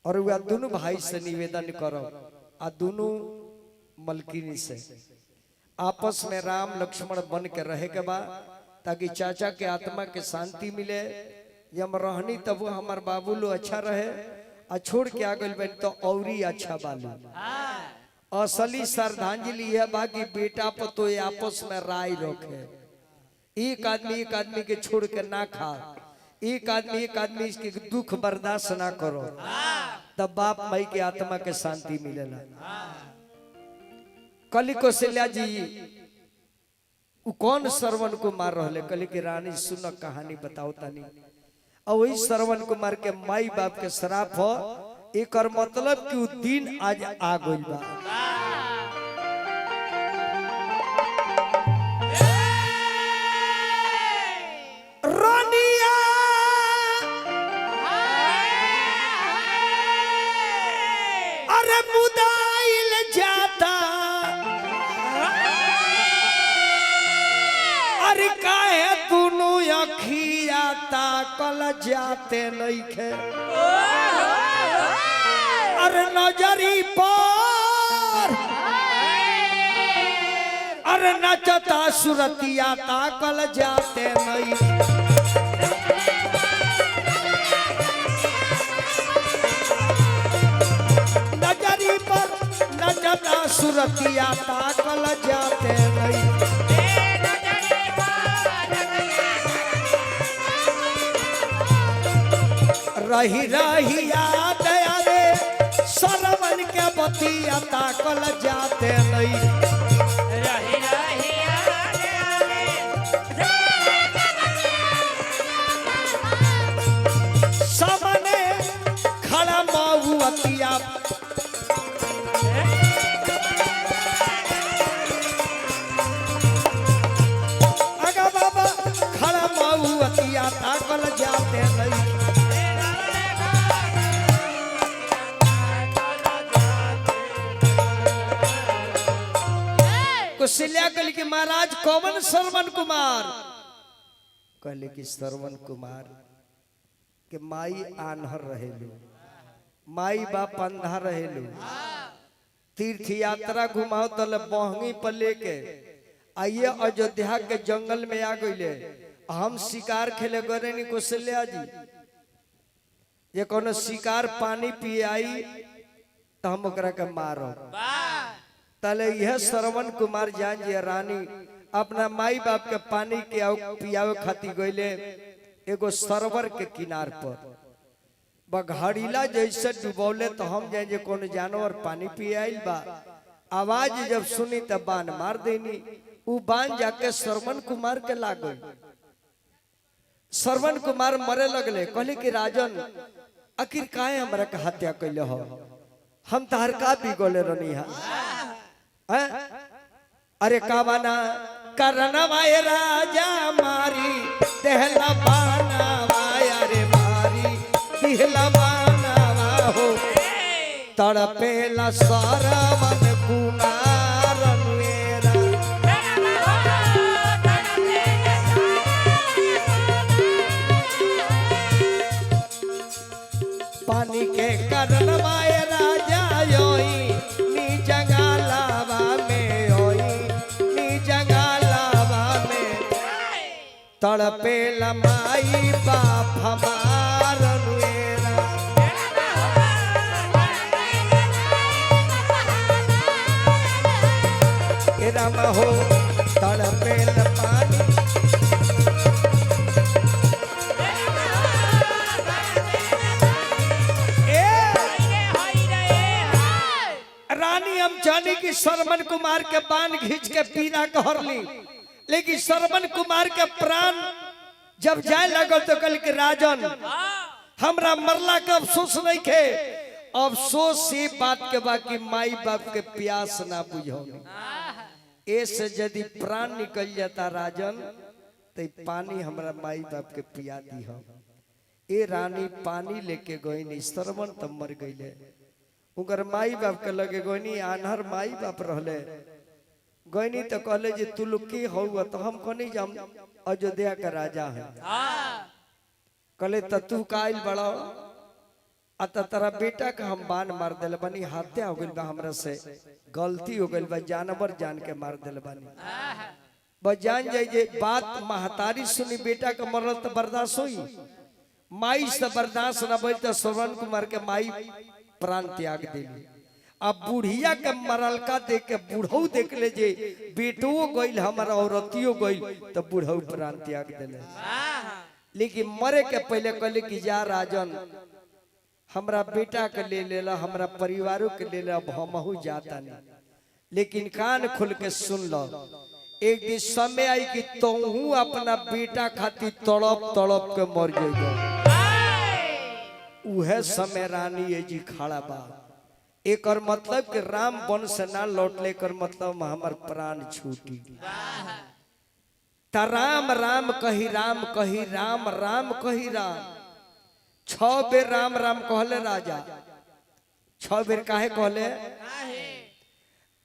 और वह दोनों भाई से निवेदन करो आ दोनों मलकिनी से आपस में राम लक्ष्मण बन के रहे के बाद ताकि चाचा के आत्मा के शांति मिले। जब रहनी तब वो हमार बाबू लो अच्छा रहे आ छोड़ के आ गई बन तो और ही अच्छा बालू। असली श्रद्धांजलि है बाकी बेटा पतो आपस में राय रखे। एक आदमी के छोड़ के ना खा, एक आदमी इसके दुख बर्दाश्त ना करो, तब बाप माई के आत्मा के शांति मिलेला। कली कौशल्या जी उ कौन श्रवण कुमार रहले? कली की रानी सुन कहानी बताओ तानी। और वही श्रवण कुमार के माई बाप के श्राप हो एक और मतलब कि उ दिन आज आ गइल बा। रानिया अरे मुदाइल जाता अरे काहे दोनों अखिया ताकल जाते नइखे अरे नजरी पर अरे नचता सुरतिया ताकल जाते नहीं। नजरी पर नचता सुरतिया ताकल जाते नहीं। रही रही याद आवे श्रवण के बतिया ताकल जाते नहीं। रही रही याद आवे सामने खड़ा महुअतिया अगा बाबा खड़ा महुअतिया ताकल जाते नहीं। कौशल्या कहली कि महाराज कौन श्रवण कुमार? कहले कि श्रवण कुमार के माई आन्हर रहेलू, माई बाप अंधा रहेलू, तीर्थ यात्रा घुमाओ तले बहंगी पर लेके आइए अयोध्या के जंगल में आ गईले। हम शिकार खेले गए नहीं कौशल्या जी, ये कोनो शिकार पानी पिए आई तो हम ओकरा के मारो। तले यह श्रवण कुमार जान जी रानी अपना माई बाप के पानी के पियावे खातिर गईले एगो सरोवर के किनार पर बघड़ीला जैसे डुबौले तो हम जाए जे कोनो जानवर पानी पिए आइल बा। आवाज जब सुनी तब बाण मार देनी। उ बाण जाके श्रवण कुमार के लागल। श्रवण कुमार मरे लगले। कहले कि राजन आखिर काहे हमरा के हत्या कैले हो? हम तहर का बिगोले रहनी है? अरे कावाना करनवाए राजा मारी देहला बानावा रे मारी दिहला बानावा हो तड़पेला श्रवण कुमार मेरा। पानी के करनवाए राजा योई नी जंगलावा में योई नी जंगलावा में तड़पेला माई बाप हमार मेरा। राम हो तड़पेला पानी रानी हम जान जानी कि श्रवण कुमार के बाण खींच के पीरा कहर ली, लेकिन श्रवण कुमार के प्राण जब जाए लगल तो कल के राजन हमरा मरला के अफसोस नहीं खे, अफसोस से बात के बाकी माई बाप के प्यास ना बुझो। ऐसे यदि प्राण निकल जाता राजन तो पानी हमरा माई बाप के पिया दी हो। ए रानी पानी लेके गई श्रवण तब मर गईले, उनकर माई बाप के लगे गई आनहर माई बाप रहले गईनी तो कहले जे तू लोग की हो तो हम कहनी जे हम अयोध्या का राजा है। कहले तो तू काइल बड़ा अत तेरा बेटा का हम बाण मार दिल बनी, हत्या हो गई बा, हमरा से गलती हो गई बा, जानवर जान के मार दिल बनी। बस जान जाए जे बात महतारी सुनी बेटा का मरल तो बर्दाश्त हुई, माई से बर्दाश्त न भइल तो श्रवण कुमार के माई प्राण त्याग दिली। अब बुढ़िया के मरल का देख के बूढ़ऊ देख ले जे बेटो गइल हमारा औरतियो गइल तो बूढ़ऊ प्राण त्याग दिले। लेकिन मरे के पहले कहले कि जा राजन हमरा बेटा के ले लेला, हमरा परिवारों के ले ला, अब हमहू जाता नहीं। लेकिन कान खुल के सुन लो, एक दिन समय आई कि तोहू अपना बेटा खातिर तड़प तड़प के मर जाएगा। उहे समय रानी ये जी खड़ा बा। एक और मतलब कि राम वन से ना लौटले कर मतलब हमार प्राण छूटी। राम राम कही राम कही राम राम कही राम, 6 बेर राम राम कहले राजा। 6 बेर काहे कहले?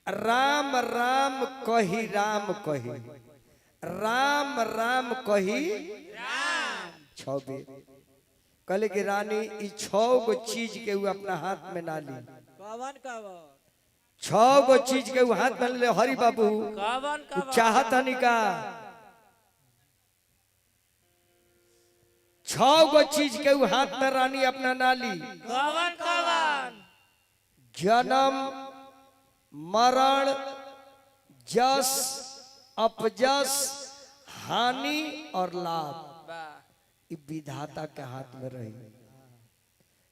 राम राम कही राम कही राम राम कही 6 बेर कहले कि रानी ई 6 गो चीज के वो अपना हाथ में ना ली। कवन कवन 6 गो चीज के वो हाथ में ले। हरि बाबू कवन कवन चाहत नहीं का 6 गो चीज के वो हाथ में रानी अपना ना ली। कवन कवन जन्म मरण जस अपजस हानि और लाभ ई विधाता के हाथ में रही।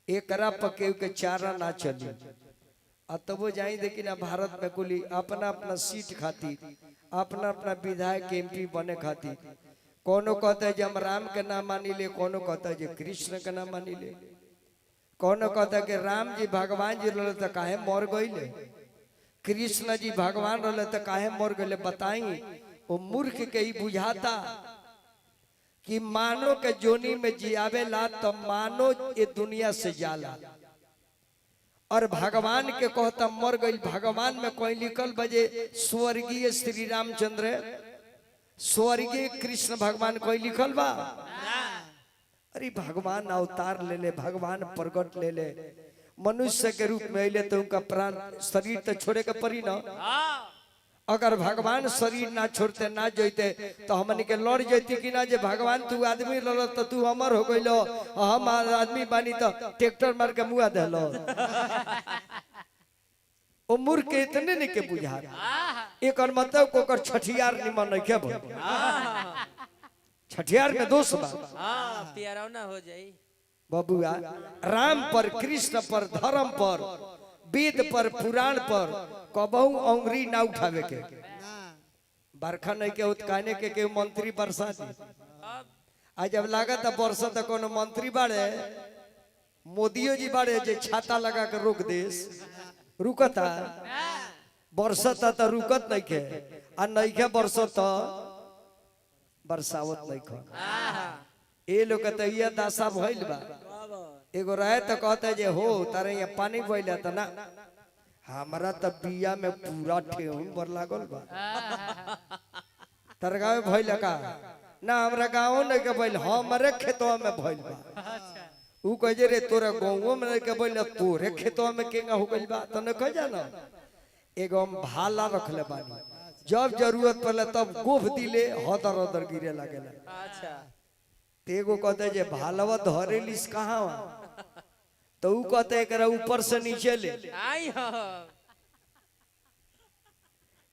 एकरा पके के चारा ना चली। अतबो जाई देखी ना भारत में कुली अपना अपना सीट खातिर, अपना अपना विधायक एमपी बने खातिर कोनो कहता है जे हम राम के नाम मानी ले, कोनो कहता है जे कृष्ण के नाम मानी ले, कोनो कहता है कि राम जी भगवान जी रहले तो काहे मर गईले, कृष्ण जी भगवान रहले तो काहे मर गईले। बताई वो मूर्ख के ही बुझाता कि मानो के जोनी में जियावेला तो मानो ये दुनिया से जाला, और भगवान के कहता मर गई। भगवान में कोई लिखल बजे स्वर्गीय श्री रामचंद्र, स्वर्गीय कृष्ण भगवान कोई लिखल बा? अरे भगवान अवतार ले ले, भगवान प्रकट ले ले, मनुष्य के रूप में अले तो उनका प्राण शरीर तो छोड़े के पड़ी ना। अगर भगवान शरीर ना छोड़ते ना जोते तो हमन के लड़ जती कि ना, जे भगवान तू आदमी लड़ तो तू अमर हो गइलो, हम आदमी बानी तो ट्रैक्टर मार के मुआ देलो। ओ मूर्ख के इतने नहीं के बुझा। एक और मतलब को कर छठियार निमन नहीं के बोल, छठियार में दोष बा। हां प्यारा ना हो जाई बबुआ। राम पर, कृष्ण पर, धर्म पर, वेद पर, पुराण पर कबहू अंगुरी ना उठावे के। बरखा नहीं के उत्काने के मंत्री बरसा दी। आज जब लागत बरसा तो कोनो मंत्री बाड़े, मोदियो जी बाड़े जे छाता लगा के रोक देश, रुकता बरसता तो रुकत नहीं के, आ नहीं के बरसता बरसावत नहीं के। ए लोग तो ये दशा भइल बा। एगो रहे तो कहता जे हो तारे यहाँ पानी बइला त ना, हमरा तो बिया में पूरा ठेहुन बर लागल बा। तार गाँव में भइल का ना? हमरा गाँव नहीं के भइल, हमरे खेतवा में भइल बा। ऊ कह जे रे तोरा गाँव में नहीं के भइल, तोरे खेतवा में केंगा हो गइल बा। तो न कह जाना एगो हम भाला रखले बानी, जब जरूरत पड़े तब गोभ दिले हदर हदर गिरे लागेला। अच्छा तेगो कहते जे भालवा धरेलिस कहाँ, तो ऊ कहते एकरा ऊपर से नीचे ले। आई हो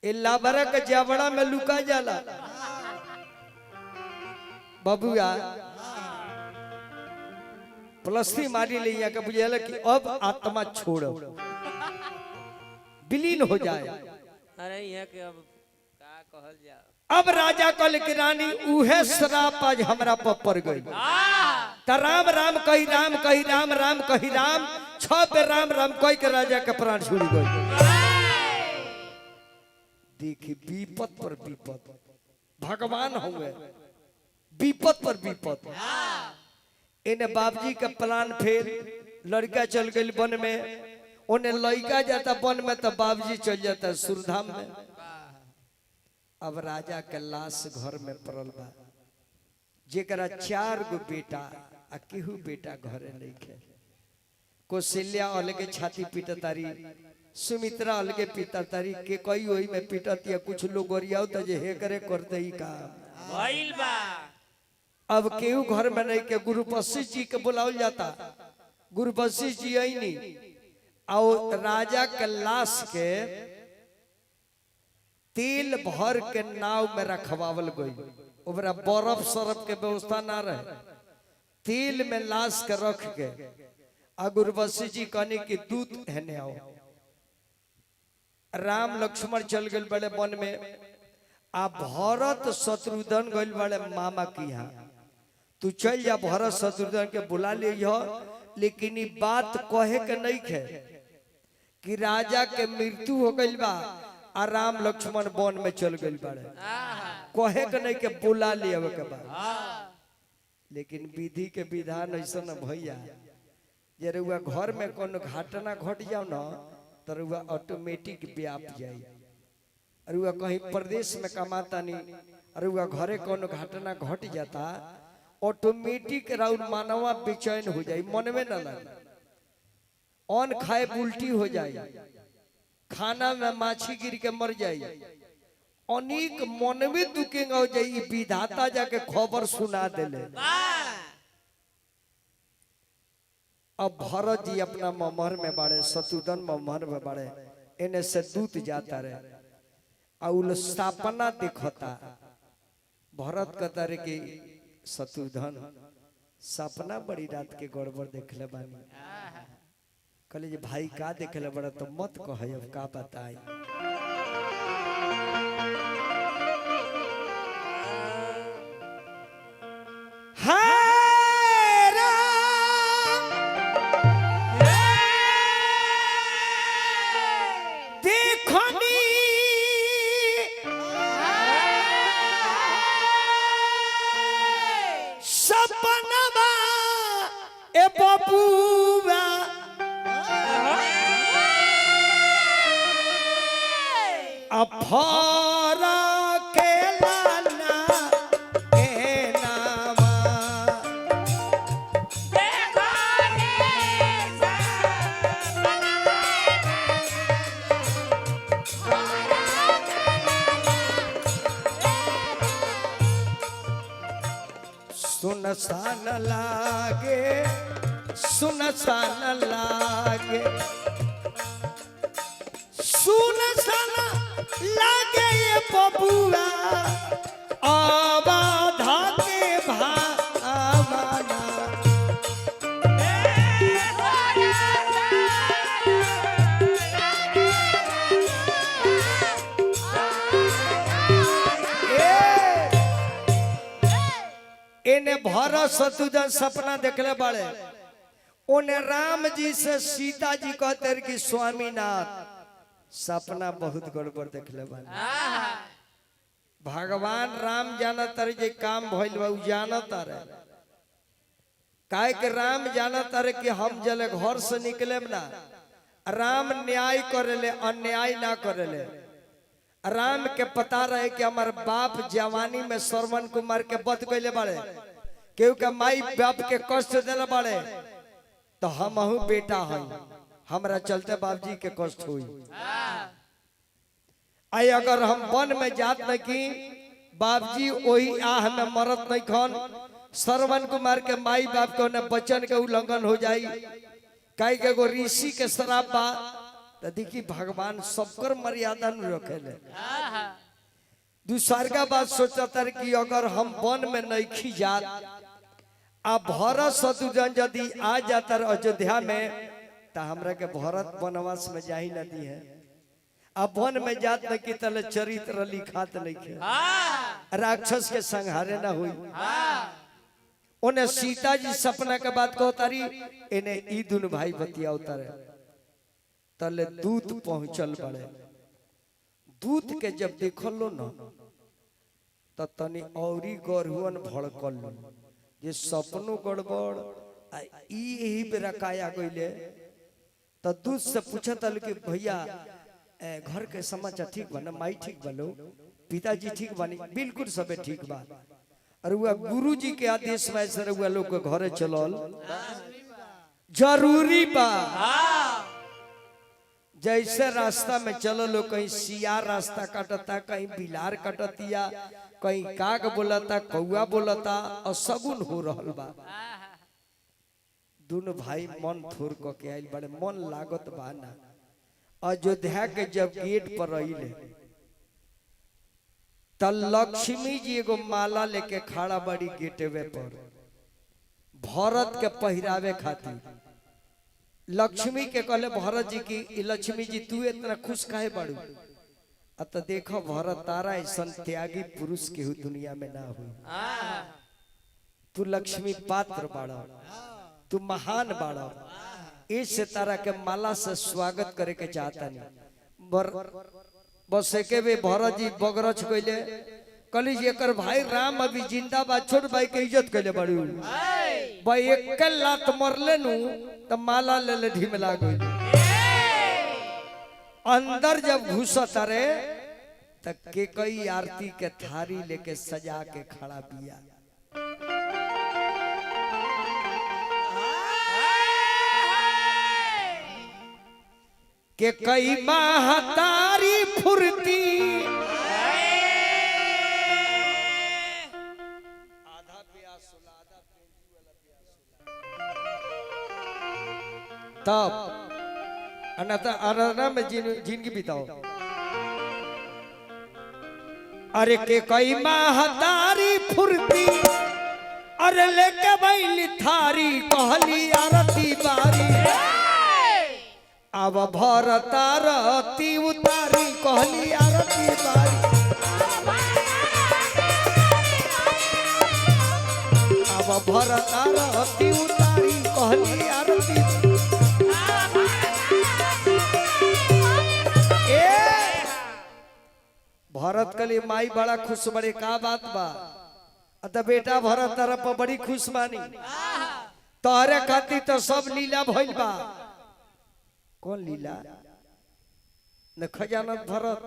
ए लाबरा के जबड़ा में लुका जाला। बबुआ प्लस्ती मारी ले यहाँ के बुझेला कि अब आत्मा छोड़ो। विलीन हो जाए। अरे यहाँ के अब का कहल जाओ। अब राजा कल की रानी उहे श्राप आज हमरा पर पड़ गई। त राम राम कही राम कही राम राम कही राम 6 पे राम राम कही के राजा के प्राण छूट गई। देखी विपत पर विपत, भगवान हुए विपत पर विपत। इन्हें बाबजी का प्लान फेल, लड़का चल गई वन में, उन्हें लड़का जाता वन में तो बाबजी चल जाता सुरधाम में। अब राजा के लाश घर में पड़ल बा, जेकरा 4 गो बेटा आ केहू बेटा घरे नहीं खे। कौशल्या अलगे छाती पीटतारी, सुमित्रा अलगे पीटतारी, के कई ओई में पीटतिया। कुछ लोग गरियाओ त जे हे करे करते ही काम भइल बा। अब केहू घर में नहीं के। गुरु वशिष्ठ जी के बुलावल जाता, गुरु वशिष्ठ जी आई नहीं। और राजा के लाश के तेल भर के नाव में रखवावल गई। ओकरा बर्फ सरफ के व्यवस्था ना रहे, तेल में लाश के रख के। आ गुरु वशिष्ठ जी कहने की दूत है आओ। राम लक्ष्मण चल गए बड़े वन में। आ भरत शत्रुघ्न गए बड़े मामा की यहाँ। तू चल जा भरत शत्रुघ्न के बुला ले, लेकिन ये बात कहे के नहीं खे कि राजा के मृत्यु हो गई बा आ राम लक्ष्मण वन में चल गए बड़े। कहे के नहीं के बुला लिया के बाद। लेकिन विधि के विधान ऐसा न भैया, जे रुआ घर में कोनो घटना घट जाओ ना तो रुआ ऑटोमेटिक व्याप जाए। रुआ कहीं प्रदेश में कमाता नहीं, रुआ घरे कोनो घटना घट जाता, ऑटोमेटिक राउर मानवा बेचैन हो जाए, मन में न लगे। अन्न खाए उल्टी हो जाए, खाना में माछी गिर के मर जाए, अनेक मन में दुखेगा हो जाए। विधाता जाके खबर सुना देले। अब भरत जी अपना ममहर में बाड़े, शत्रुघ्न ममहर में बाड़े। इन्हें से दूत जाता रहे और स्थापना दिखता। भरत कहता रे कि शत्रुघ्न सपना बड़ी रात के गड़बड़ देखले बानी। कहले जे भाई का देखले बड़ा तो मत कहे, अब का बताई। अफरा के लाना के नामा देखो सुनसान लागे, सुनसान लागे, सुनसान लागे ये बबुआ आबाधा के भावना। इन्हें भरत शत्रुघ्न सपना देखले बड़े। उन्हें राम जी से सीता जी कहते कि स्वामीनाथ सपना बहुत गड़बड़ देखले बड़े। भगवान राम जानत रे जे काम भइल बा उ जानत रे। काहे कि राम जानत रे कि हम जले घर से निकले ना, राम न्याय करेले, अन्याय ना करेले। राम के पता रहे कि हमार बाप जवानी में श्रवण कुमार के बद गईले बड़े, क्योंकि माई बाप के कष्ट दिले बड़े, तो हमहू बेटा हई, हमरा चलते बाप जी के कष्ट हुई। आई अगर हम वन में जात नहीं की, बाप जी वही आह में मरत नहीं खन, श्रवण कुमार के माई बाप के उन्हें बचन के उल्लंघन हो जाई। कई के गो ऋषि के शराब बा, तो देखी भगवान सबकर मर्यादा न रखेले। दूसरा बात सोचता कि अगर हम वन में नहीं खी जात, आ भरत शत्रुघ्न यदि आ जाता अयोध्या में, तो हमरा के भरत वनवास में जाही न दी है। अब वन में जात न की तले चरित्र लिखात नहीं के राक्षस के संहारे ना हुई उन्हें सीता जी सपना के बात को उतारी इन्हें ई दुन भाई बतिया उतारे तले दूत पहुंचल बड़े दूत के जब देखल लो न त तनी औरी गौरहुअन भड़कल जे सपनो गड़बड़ आ ई यही पे रकाया गइले त दूत से पूछत हल कि भैया घर के समाचार ठीक बा ना माई ठीक बलो पिताजी ठीक बानी बिल्कुल सबे ठीक बा और वो गुरुजी के आदेश में से वो लोग के घरे चलल जरूरी बा जैसे रास्ता में चलो लोग कहीं सियार रास्ता काटता कहीं बिलार कटतिया कहीं काग बोलता कौआ बोलता और सगुन हो रहल बा दोनों भाई मन थोर क के आइल बड़े मन लागत बा ना अयोध्या के जब गेट पर रहिले त लक्ष्मी जी एगो माला लेके खड़ा बड़ी गेटवे पर भरत के पहिरावे खातिर लक्ष्मी के कहले भरत जी की लक्ष्मी जी तू इतना खुश काहे बाड़ू तो देखो भरत तारा ऐसा त्यागी पुरुष के दुनिया में ना हुई तू लक्ष्मी पात्र बाड़ा तू महान बाड़ा इस तारा के माला से स्वागत करे के चाहता नहीं बस एके बे भरत जी बगरच कइले कली जी एकर भाई राम अभी जिंदा बा छोट भाई के इज्जत कइले बाड़ू भाई एक लात मरले नु त माला ले ले ढिमला गइल अंदर जब घुसत रे त के कई आरती के थारी लेके सजा के खड़ा बिया के कई महतारी फुर्ती आधा प्यास आधा तब अनाथा में जिंदगी बिताओ अरे के कई महतारी फुर्ती अरे लेके बैली थारी कहली आरती बारी अब भरतारती उतारी कहली आरती बारी अब भरतारती उतारी कहली आरती भरत कली माई बड़ा खुश बड़े का बात बा अत बेटा भरत तरफ बड़ी खुश मानी तोहरे खातिर तो सब लीला भइल बा कौन लीला न खजानत भरत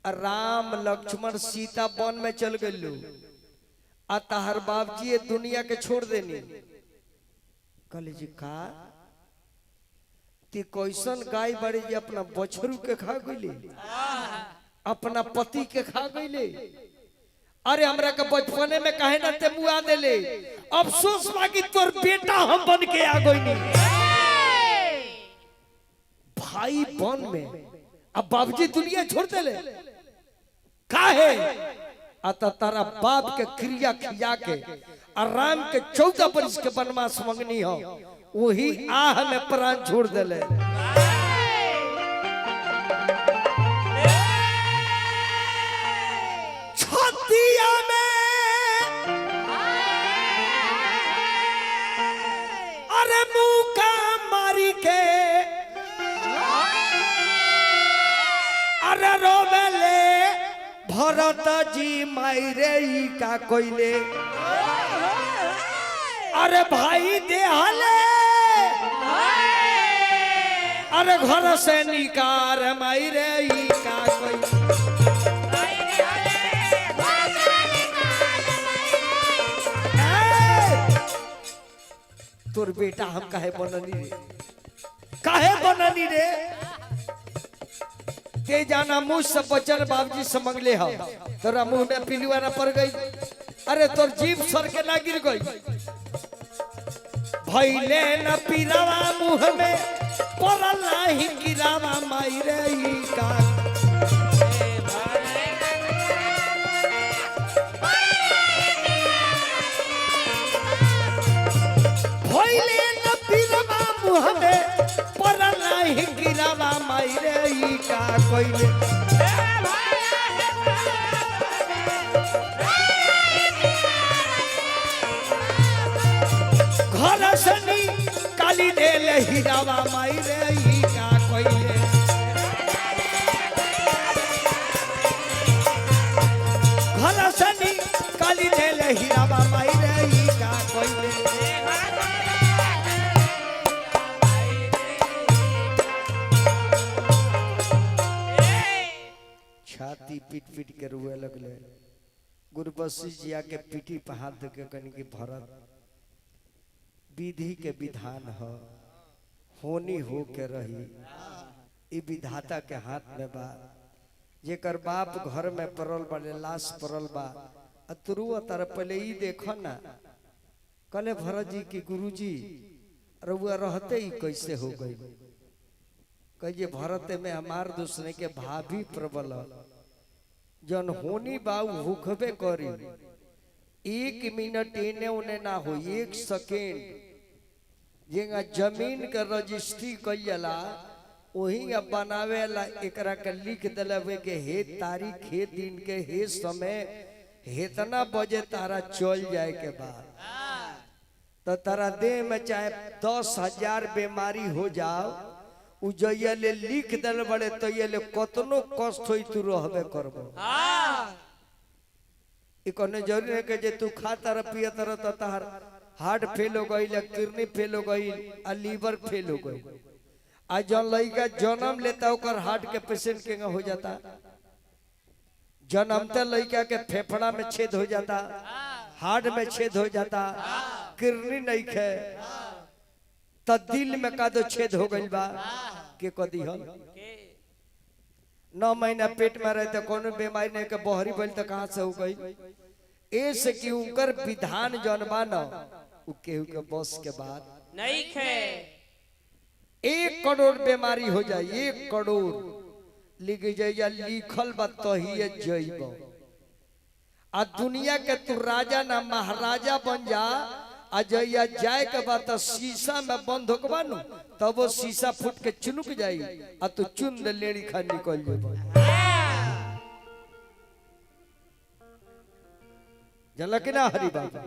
राम लक्ष्मण सीता वन में चल गए आ तहर बाबजी दुनिया के छोड़ देनी कहले जी का ती कैसन गाय बड़ी जी अपना बछरू के खा गईले अपना पति के खा गईले अरे हमरा के बचपने में काहे ना ते मुआ देले अफसोस बाकी तोर बेटा हम बन के आ गईनी भाई बन में अब बाबूजी दुनिया छोड़ देले काहे अतः तारा बाप के क्रिया खिया के आराम के 14 वर्ष के वनवास मंगनी हो वही आह में प्राण छोड़ देले छतिया में अरे मुका मारी के अरे रोवेले भरत जी मायरे का कोइले अरे भाई देहले अरे घर से निकार मायरे का कोइले तोर बेटा हम काहे बननी रे ते जाना मुझ से बचन बाबूजी से मंगले हो तोरा मुंह में पिलुआ ना पड़ गई अरे तोर जीभ सर के ना गिर गई भइले न पीरावा मुंह में पड़ल नाही गिरावा मायरे का भइले न पीरावा मुंह में पड़ल नाही गिरावा मायरे ई का कोइले घर सनी काली देले हीरावा माई रे ई का कोइले घर सनी काली देले हीरावा माई रे ई का कोइले छाती पीट पीट के रोए लगले गुरु वशिष्ठ जी आके पीठी पे हाथ धो के कनी की भरत विधि के विधान है होनी हो के रही ई विधाता के हाथ में बा जेकर बाप घर में पड़ल बड़े लाश पड़ल बा तुरुआ तार पहले ई देखो ना कले भरत जी की गुरु जी रुआ रहते ही कैसे हो गई कहिए भरत में हमार दूसरे के भाभी प्रबल जन होनी बाऊ हुखबे करी 1 मिनट इने उने ना हो 1 सेकेंड जेगा जमीन के रजिस्ट्री कइला वही अब बनावे ला एकरा के लिख देलवे के हे तारीख हे दिन के हे समय हेतना बजे तारा चल जाए के बाद तो तारा देह में चाहे 10,000 बीमारी हो जाओ उ जइले लिख देल बड़े तो ये कतनो कष्ट होई तू रहबे करबो ई कोने जरूरी है कि जे तू खाता रह पियत रह तो तार हार्ट फेल हो गई किडनी फेल हो गई आ लीवर फेल हो गई आज जन लड़का जन्म लेता ओकर हार्ट के पेशेंट के हो जाता जन्मते लड़का के फेफड़ा में छेद हो जाता हार्ट में छेद हो जाता किडनी नहीं खे तो दिल में का दो छेद हो गई बा के कदी हम 9 महीना पेट में रहे तो कोनो बीमारी नहीं के बहरी बैल तो कहां से हो गई ऐसे कि उनकर विधान जनबा न उ केहू के बस के बाद नहीं खे 1 करोड़ बीमारी हो जाए 1 करोड़ लिख जाइए लिखल बा तहिए जइब आ दुनिया के तू राजा ना महाराजा बन जा आ जइया जाए के बाद तो शीशा में बंद होकबा नु तब वो शीशा फूट के चुनुक जाई आ तू चुन दे लेड़ी खा निकल जेबो जला कि ना हरी बाबा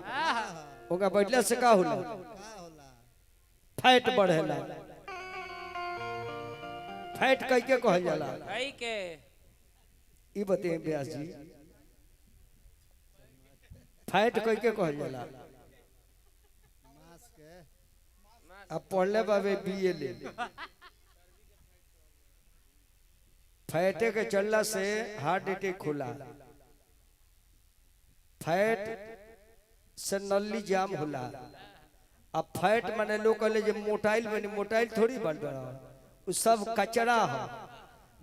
ओका बैठला से का होला फैट बढ़ेला फैट कह के कहल जाला कई के ई बते व्यास जी फैट कह के कहल जाला अब पढ़ले बाबे बीए ले फैटे के चलला से हार्ट अटैक खुला फैट से नली जाम होला अब फैट माने लोग कहले जे मोटाइल बनी मोटाइल थोड़ी बन रहा उ सब कचरा हो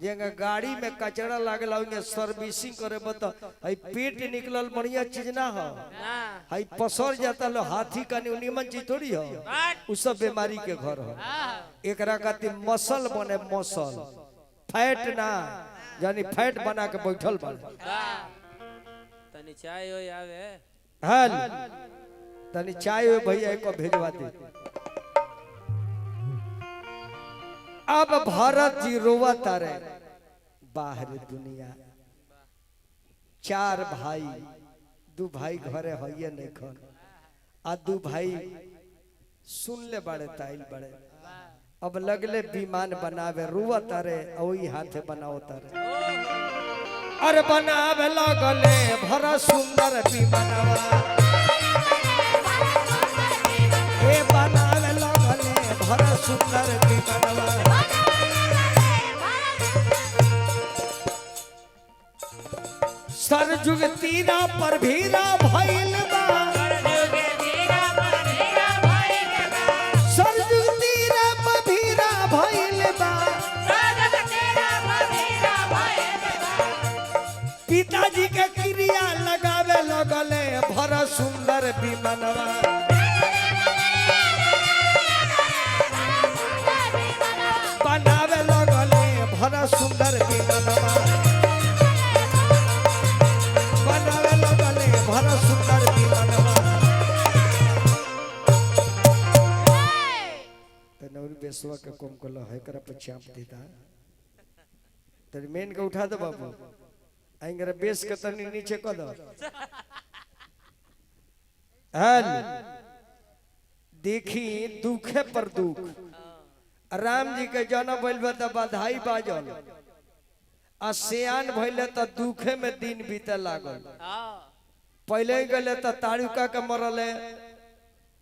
जेगा गाड़ी में कचरा लागल होंगे सर्विसिंग करे बता हई पेट निकलल बढ़िया चीज ना हो हई पसर जाता लो हाथी का निमन चीज थोड़ी हो उ सब बीमारी के घर हो एकरा खातिर मसल बने मसल फैट ना यानी फैट बना के बैठल बन तनी चाय हो आवे हल तनी चाय हो भैया को भेजवा दे अब भारत जी रोवा तारे बाहर दुनिया 4 भाई 2 भाई घरे होइए नहीं खन आ 2 भाई सुन ले बड़े ताइल बड़े अब लगले विमान बनावे रोवा तारे ओही हाथे बनाओ तारे अरे बनावे लगले भरा सुंदर विमानवा ए बनावे लगले भरा सुंदर विमानवा सरजुग तीरा पर भीरा भइल बा सरजुग तीरा पर भीरा भइल बा पिताजी के क्रिया लगावे लगले भर सुंदर विमानवा बनावे लगले भर सुंदर विमानवा बनावे लगले भर सुंदर विमानवा तनौर बेसवा के कोम कलो है कर पछाप देता तेरी मेन के उठा दो बाबू आएंगे बेस के तनी नीचे कर दो हल देखी दुखे पर दुख राम जी के जन्म भइल बा त बधाई बाजल आ सियान भइले त दुखे में दिन बीते लागल पहले गले त तारुका के मरले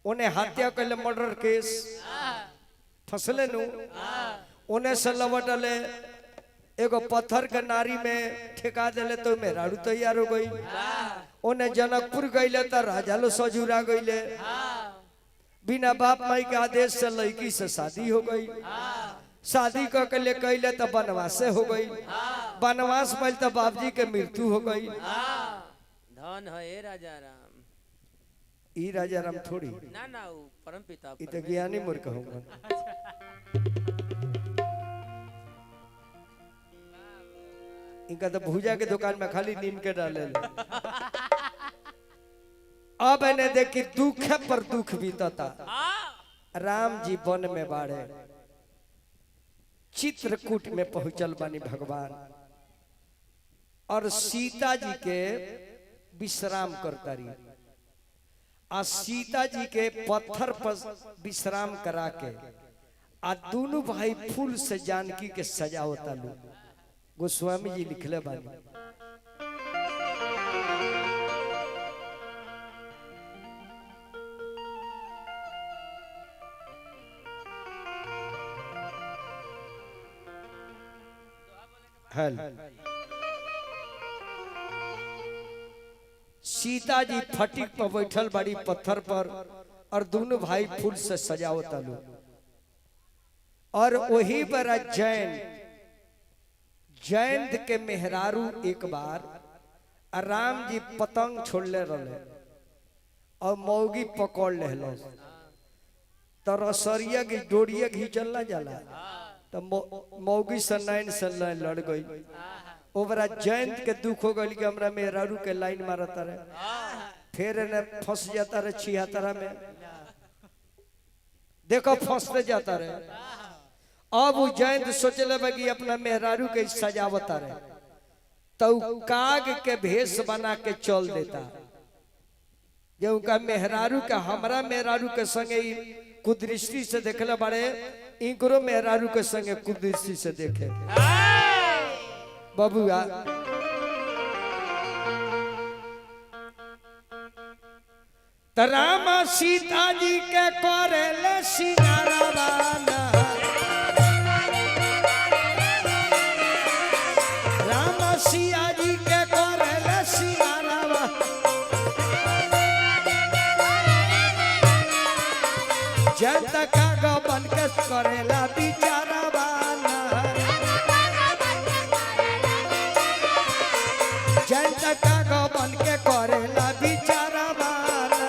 उन्हें हत्या कैले मर्डर केस फसले नु उन्हें से लवटले एगो पत्थर के नारी में ठेका दिले तो मेहरारू तैयार हो गई उन्हें जनकपुर गईले तो राजा लो सजुरा गईले बिना बाप माई के आदेश से लड़की से शादी हो गई शादी करके ले कैले तो बनवास हो गई बनवास भइल तो बाबजी के मृत्यु हो गई धन है राजा राम ई राजा राम थोड़ी ना ना वो परम पिता ई तो ज्ञानी मूर्ख होगा इनका तो भूजा के दुकान में खाली नीम के डाले अब इन्हें देखी दुख पर दुख बीतता राम जी वन में बाढ़े चित्रकूट में पहुंचल बानी भगवान और सीता जी के विश्राम करता रही आ सीता जी के पत्थर पर विश्राम करा के आ दोनों भाई फूल से जानकी के सजावता लोग गोस्वामी जी लिखले बानी हल सीता जी फटिक पर बैठल बड़ी पत्थर पर और दोनों भाई फूल से सजावता लोग और वही पर जयंत के मेहरारू एक बार राम जी पतंग छोड़ले रहे और मौगी पकड़ ले तो रसरिया की डोरिया घींचल ना जाला तो मौगी से नैन से नैन लड़ गई ओबरा जयंत के दुख हो गई कि हमरा मेहरारू के लाइन मारता रहे फिर ने फंस जाता रहे छिहत्तरा में देखो फंसते जाता रहे अब वो जयंत सोचले कि अपना मेहरारू के सजावता रहे तो काग के भेष बना के चल देता जो उनका मेहरारू का हमरा मेहरारू के संगे कुदृष्टि से देखले बड़े इनको मेहरारू के संगे कुदृष्टि से देखे बबुआ राम सीता जी के करेले सिंगारवाना राम सिया जी के करेले सिंगारवा जब तक बन के करेला बिचारवाना जब तक बन के करेला बिचारवाना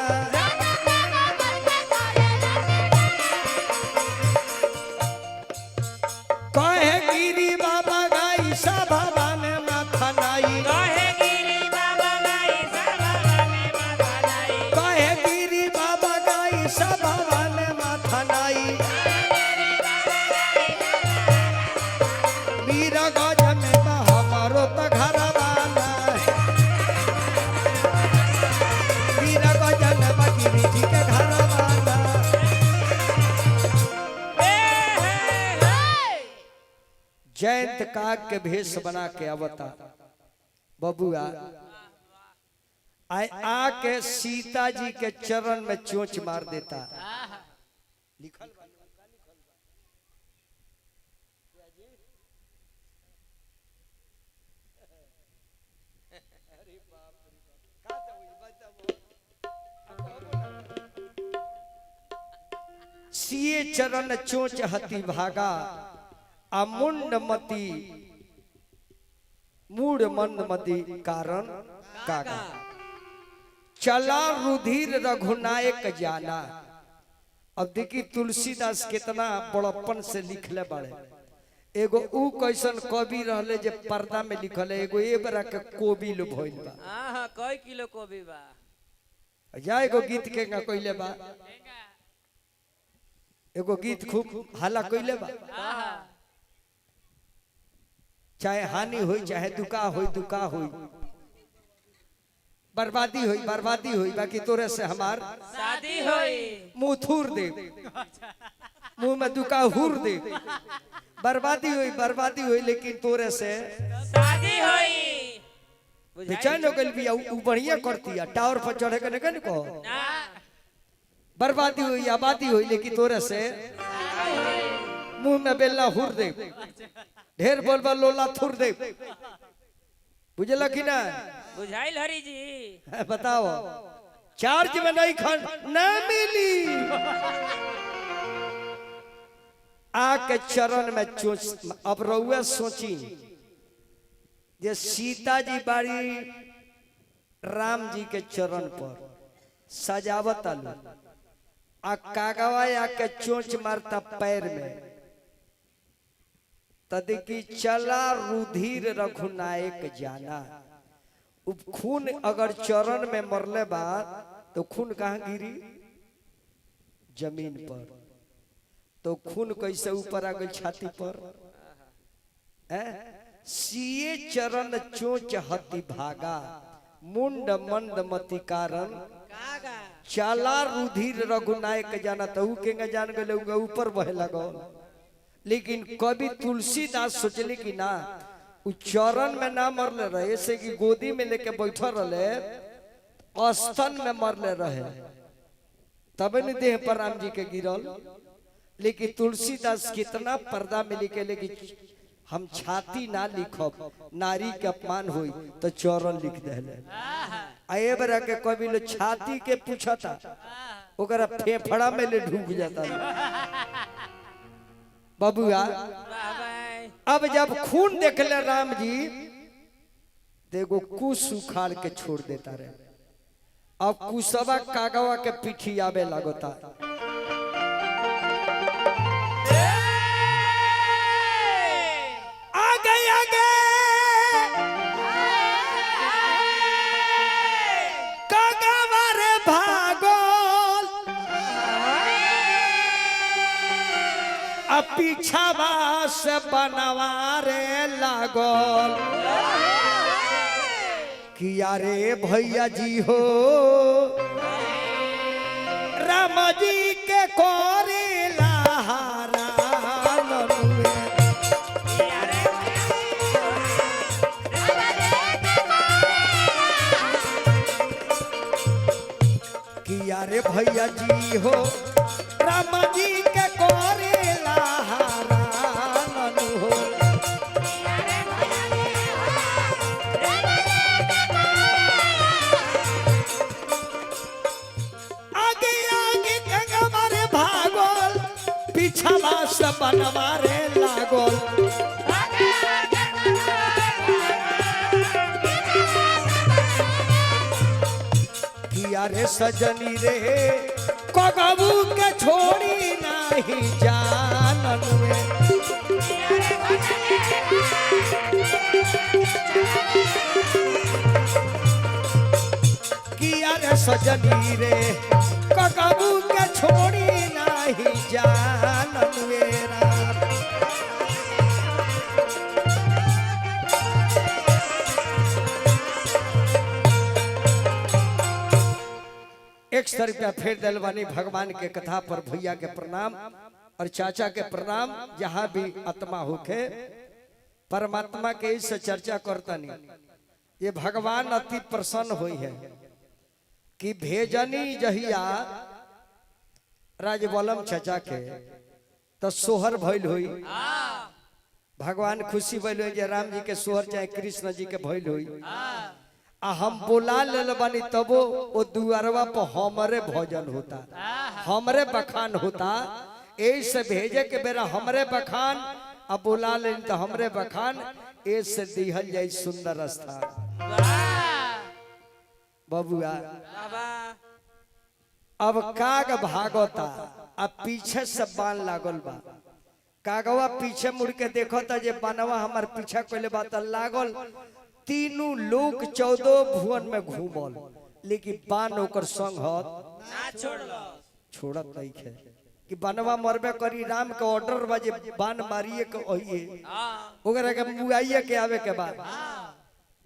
कहे गिरी बाबा गाई सब भवन मथनाई कहे गिरी बाबा गाई सब भवन मथनाई कहे गिरी बाबा गाई सब भवन मथनाई वीर गज में हमारो तो घरवाना वीर गज में गिरी जी के घरवाना जयंत काग के भेष बना के अवता बबुआ आके सीता जी के चरण में चोंच मार देता लिखल सिए चरण चोंच हति भागा आ मुंडमती मूड मंदमती कारण कागा चला रुधिर रघुनायक जाना अब देखी तुलसीदास कितना बड़प्पन से लिखले बड़े एगो ऊ कैसन कवि रहले जे पर्दा में लिखल है एगो ए बरा के कोबिल भइल बा हां कई किलो कोबी बा या एगो गीत के का कइले बा एगो गीत खूब हाला कइले बा चाहे हानि होई चाहे दुका होई बर्बादी होई बाकी तोरे से हमार शादी होई मुंह थूर दे, मुंह में दुका हुर दे। बर्बादी हुई लेकिन तोरे से शादी होई बेचैन हो गई भी ऊ बढ़िया करती है टावर पर चढ़े के नहीं को ना बर्बादी हुई आबादी हुई लेकिन तोरे से मुंह में बेलना हुर दे, ढेर बोलबा लोला थुर दे। बुझल कि ना? बुझाइल हरी जी बताओ चार्ज में नहीं खन ना मिली आके चरण में चोच। अब रउआ सोची जे सीता जी बाड़ी राम जी के चरण पर सजावत आलू आ कागवा आके चोच मारता पैर में तदिकी चला रुधिर रघुनायक जाना। उप खून अगर चरण में मरले बा तो खून कहाँ गिरी? जमीन पर। तो खून कैसे ऊपर आ गई? छाती पर। सिए चरण चोच हति भागा मुंड मंद मति कारण चाला रुधिर रघुनायक जाना। तो के जान गए ऊपर बहे लगो। लेकिन कभी तुलसीदास सोचले कि ना उ चरण में ना मरले रहे से कि गोदी में लेके बैठल रहे स्तन में मरले रहे तबे न देह पर राम जी के गिरल। लेकिन तुलसीदास कितना पर्दा में लिखे लेकिन हम छाती ना लिखब नारी के अपमान हुई तो चरण लिख दे। आए बरा के कभी लो छाती के पूछता ओकरा फेफड़ा में ले ढूक जाता बबुआ। अब जब खून देख ले राम जी देखो कुछ उखाड़ के छोड़ देता रहे। अब कुसवा कागवा के पीठी आवे लगता। आगे कागवा रे भागोल अब पीछावा से बनवारे लागल किया रे भैया जी हो राम जी के कोरे लहारा किया रे भैया जी हो राम जी के कोरे लहारा हो। आगे आगे कंगमारे भागोल पीछा से बनवारे लागोल किया रे सजनी रे कगबू के छोड़ी नहीं जानन में किया रे सजनी रे कगबू के छोड़ी नहीं जानन मेरा। एक सौ रुपया फेर दलवानी भगवान के कथा पर भैया के प्रणाम और चाचा के प्रणाम। जहाँ भी आत्मा होके परमात्मा के इस चर्चा करता नहीं ये भगवान अति प्रसन्न हुई है कि भेजनी जहिया राजबलम चाचा के तो सोहर भइल हुई। भगवान खुशी भइल हुई राम जी के सोहर चाहे कृष्ण जी के भइल हुई। आ हम बोला ले बानी तबो वो दुआरवा पर हमरे भोजन होता हमरे बखान होता। ऐसे भेजे के बेरा हमरे बखान अब बोला ले तो हमरे बखान ऐसे दिहल जाए सुंदर स्थान बबुआ। अब काग भागोता अब पीछे से बाण लागल बा। कागवा पीछे मुड़ के देखो था जे बनवा हमार पीछा कोले बात लागल। तीनों लोग 14 भुवन में घूमल लेकिन बाण ओकर संग हत ना छोड़लो छोड़त नहीं है। कि बनवा मरबे करी राम के ऑर्डर बाजे बान मारिए के ओइए ओकरा के मुआइए के आवे के बाद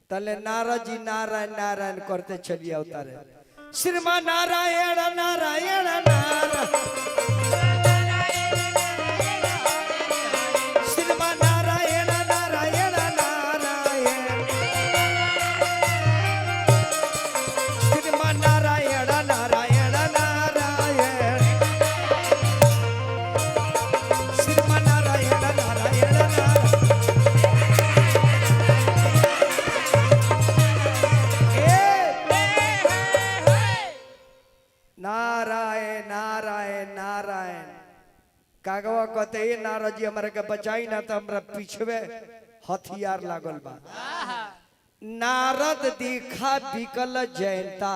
तले नारद जी नारायण नारायण करते चलिए उतारे श्रीमान नारायण नारायण नारायण श्रीमान नारायण नारायण नारायण श्रीमान नारायण नारायण नारायण श्रीमान नारायण नारायण नारायण नारायण नारायण कागवा कहते ये नारद जी हमारे के बचाई ना तो हमरा पीछे हथियार लागल बा नारद देखा विकल जयंता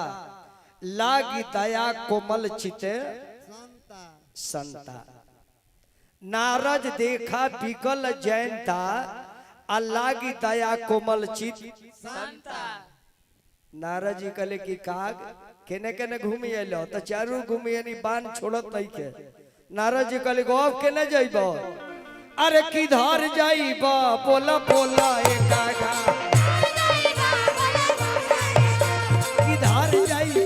लागी दया कोमल चिते संता नारद देखा विकल जयंता लागी दया कोमल चित संता नारद जी कहले कि काग केने केने घूमी अलो तो चारू घूमी यानी बान छोड़त नहीं के नारद जी कहले गो केने जाइब अरे किधर जाइब बोला बोला ए कागा किधर जाइब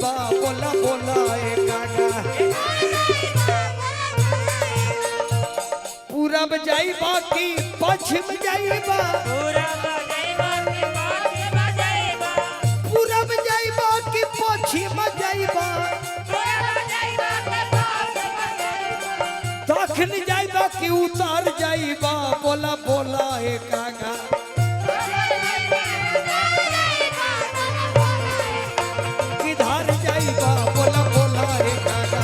बोला बोला ए कागा पूरब जाइब कि पश्चिम जाइब पूरब जाइब कि पश्चिम जाइब दक्षिण जाइब कि उत्तर जाइब बोला बोला ए कागा किधर जाइब बोला बोला ए कागा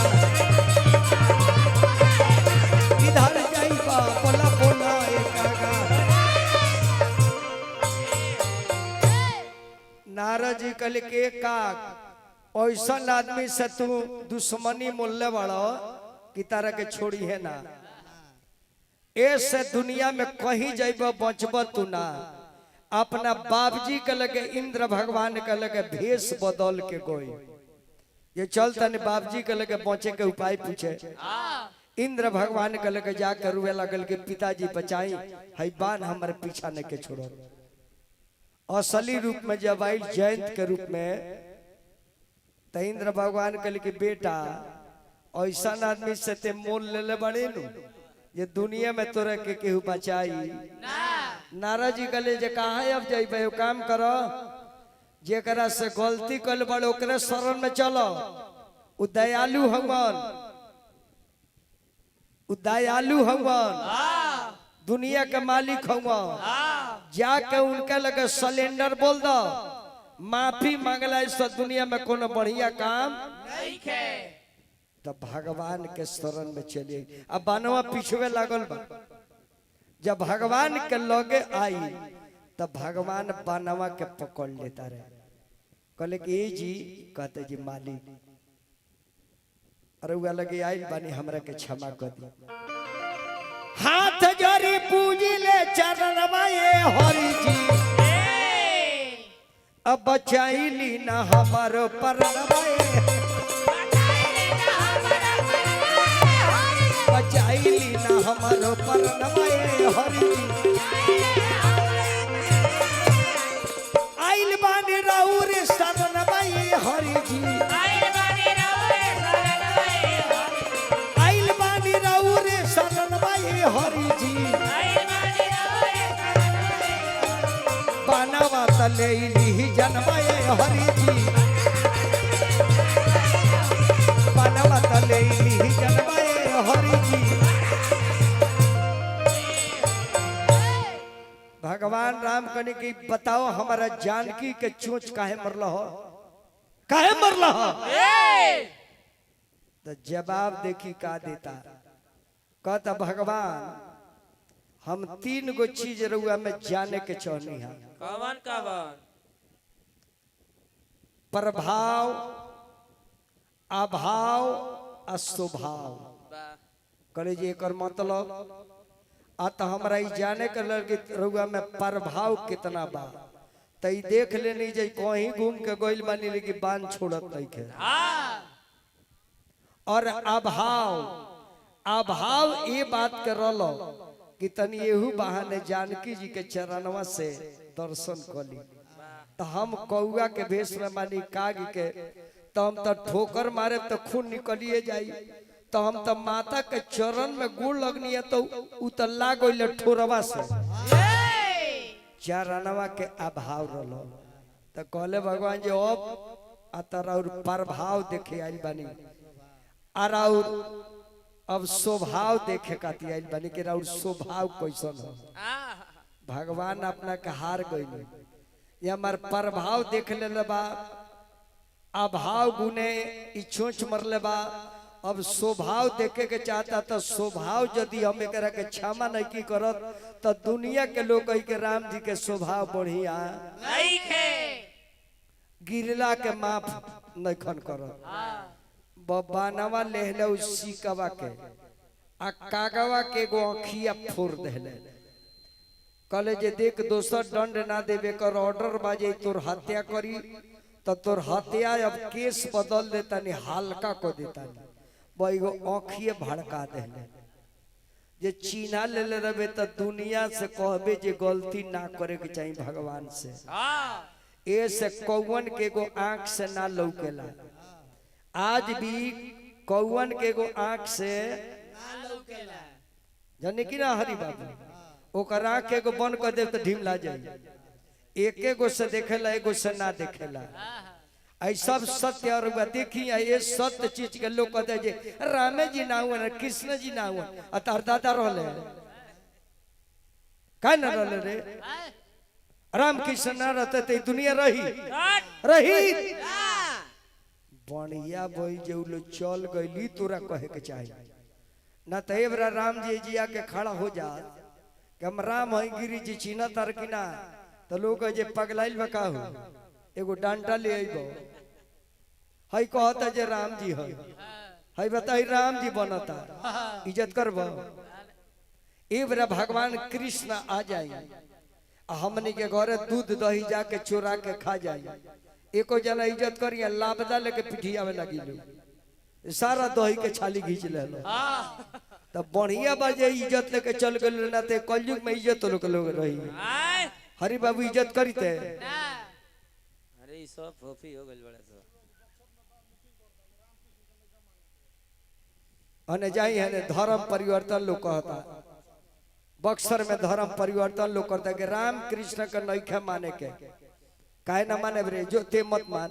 किधर जाइब बोला बोला ए कागा नारद जी कहले के काग ऐसा आदमी से तू दुश्मनी मोलने वाला कि तारा के छोड़ी है ना ऐसे दुनिया में कहीं जाइब बचब तू ना अपना बाबजी के लगे इंद्र भगवान के लगे भेष बदल के गोई ये चलता नहीं बाबजी के लगे बचे के उपाय पूछे इंद्र भगवान के लगे जाकर रुए लगल के पिताजी बचाई है बान हमारे पीछा नहीं के छोड़ो असली रूप में जब आई जयंत के रूप में तो इंद्र भगवान कहले कि बेटा ऐसा आदमी से ते मोल ले बड़े नु ये दुनिया में तोरा के केहू बचाई नारद जी कहले जे कहाँ अब जाइबे काम करो जेकरा से गलती कल बड़े ओकरे शरण में चलो उ दयालु हवन उ दयालु हवन दुनिया के मालिक हवन जाके उनके लगे सिलेंडर बोल दो माफी मांगला इस दुनिया में कोनो बढ़िया काम नहीं खे तो भगवान के शरण में चलिए अब बनवा पिछवे लागल बा जब भगवान के लगे आई तब भगवान बनवा के पकड़ लेता रहे कहले कि ए जी कहते जी मालिक अरे लगे आई बानी हमरा के क्षमा कर दी हाथ जोड़ी पूजी ले चरण माए हरि जी अब बचाईली ना हमारो परनवाए बचाईली ना हमारो परनवाए हरि जी आइल बानी राउर शरणवाए हरि जी आइल बानी राउर शरणवाए हरि जी बनवा तले जनवाए हरि जी बनवा तले जनवाए हरि जी भगवान राम कहने की बताओ हमारा जानकी के चोंच काहे मरला हो काहे मरला हो तो जवाब देखी का देता कहता भगवान हम 3 गो चीज रउआ में जाने के चाहनी है कवन कवन प्रभाव अभाव और स्वभाव करे जी एकर मतलब तो हमरा ई जाने के लगे रउआ में प्रभाव कितना बा तो ई देख लेनी जे कहीं घूम के गइल बानी लेकिन बान छोड़त नहीं के और अभाव अभाव ये बात के रलो कि तनी एहू बहाने जानकी जी के चरणवा से दर्शन कली तो हम कौआ के भेष में मानी काग के तो हम तो ठोकर मारे तो खून निकलिए जाई तो हम तो माता के चरण में गुड़ लगनी है तो उतला गई ठोरवा से चरणवा के अभाव रलो तो कहले भगवान जी अब अतर और प्रभाव देखे आई बनी और अब स्वभाव देखे खाती आई बनी के और स्वभाव कैसन हो भगवान अपना के हार गई ये हमार प्रभाव देख ले बा अभाव गुने इच्छोच मरले बा अब स्वभाव देखे के चाहता तो स्वभाव यदि हम एक के क्षमा नहीं की करत तो दुनिया के लोग कही के राम जी के स्वभाव बढ़िया नहीं खे गिरला के माफ नहीं खन करत बबानवा लेहले सिकवा के आ कागवा के गो अखिया फोड़ देले कले जे देख दोसर दंड ना देवे कर ऑर्डर बाजे तोर हत्या करी तो तोर हत्या अब केस बदल देता नहीं हल्का को देता नहीं वही गो अखिए भड़का देले जे चीना ले ले रहे तो दुनिया से कहबे जे गलती ना करे के चाहिए भगवान से ए से कौवन के गो आंख से ना लौकेला आज भी कौवन के गो आंख से जाने की ना हरी बाबू ओकर आंख के गो बंद कर दे तो ढीमला जाए एके गो से देखेला एगो से ना देखेला ऐसा सत्य और देखी ये सत्य चीज के लोग कहते जे रामे जी ना हुआ कृष्ण जी ना हुआ अतार दादा रहले का ना रहले रे राम कृष्ण ना रहते तो दुनिया रही बढ़िया बोई जो लोग चल गई तोरा कहे के चाहिए ना तो एबरा राम जी जी आके खड़ा हो जा कि हम राम है गिरी जी चीना तार की ना तो लोग जे पगलाइल बका हो एगो डांटा ले आइबो हई कहता जे राम जी है हई बताई राम जी बनता इज्जत करबो एबरा भगवान कृष्ण आ जाए हमनी के घरे दूध दही जाके चोरा के खा जाए एको जना इज्जत करिए लाबदा लेके पिठिया में लगी लो सारा दही के छाली घींच ले लो तब बढ़िया बाजे इज्जत लेके चल गए ना ते कलयुग में इज्जत लोग रही हरी बाबू इज्जत करीते अरे ई सब फोफी हो गइल बड़ा सब अने जाई है धर्म परिवर्तन लोग कहता बक्सर में धर्म परिवर्तन लोग करता कि राम कृष्ण का नइखे माने के काहे ना माने रे जो ते मत मान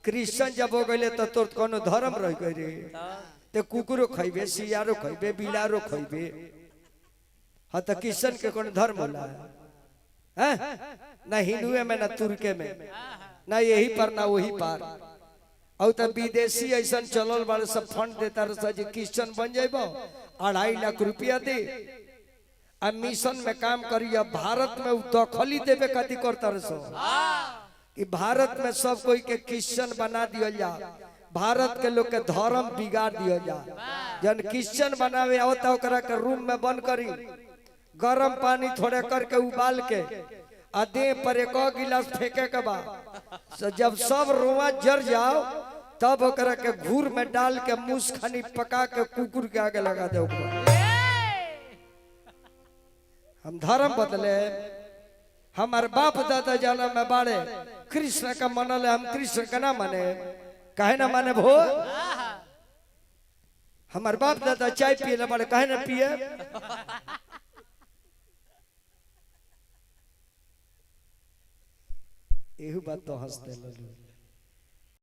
कृष्ण जब हो गए तो तोर कोनो धर्म रह गए रे ते कुकुरो खइबे सियारो खइबे बिलारो खइबे हाँ तो कृष्ण के कोनो धर्म होला है ना हिंदुए में ना तुर्के में ना यही पर ना वही पार और तो विदेशी ऐसा चलल वाले सब फंड देता रहा क्रिश्चियन बन जाइबो 2.5 लाख रुपया दे आ मिशन में काम करिए भारत में दखली देवे खाती करता रहा कि भारत में सब कोई के क्रिश्चियन बना दिया जा भारत के लोग के धर्म बिगाड़ दिया जा जन क्रिश्चियन बनावे आवता ओकरा के रूम में बंद करी गरम पानी थोड़े करके उबाल के आ दे पर 1 गिलास फेंके के बाद जब सब रोआ जर जाओ तब ओकरा के घूर में डाल के मूस खानी पका के कुकुर के आगे लगा दे हम धर्म बदले हमार बाप दादा जाना में बाड़े कृष्ण का मनल हम कृष्ण का ना माने काहे ना माने भो हमार बाप दादा चाय पिए ना बाड़े काहे ना पिए एहू बात तो हंस दे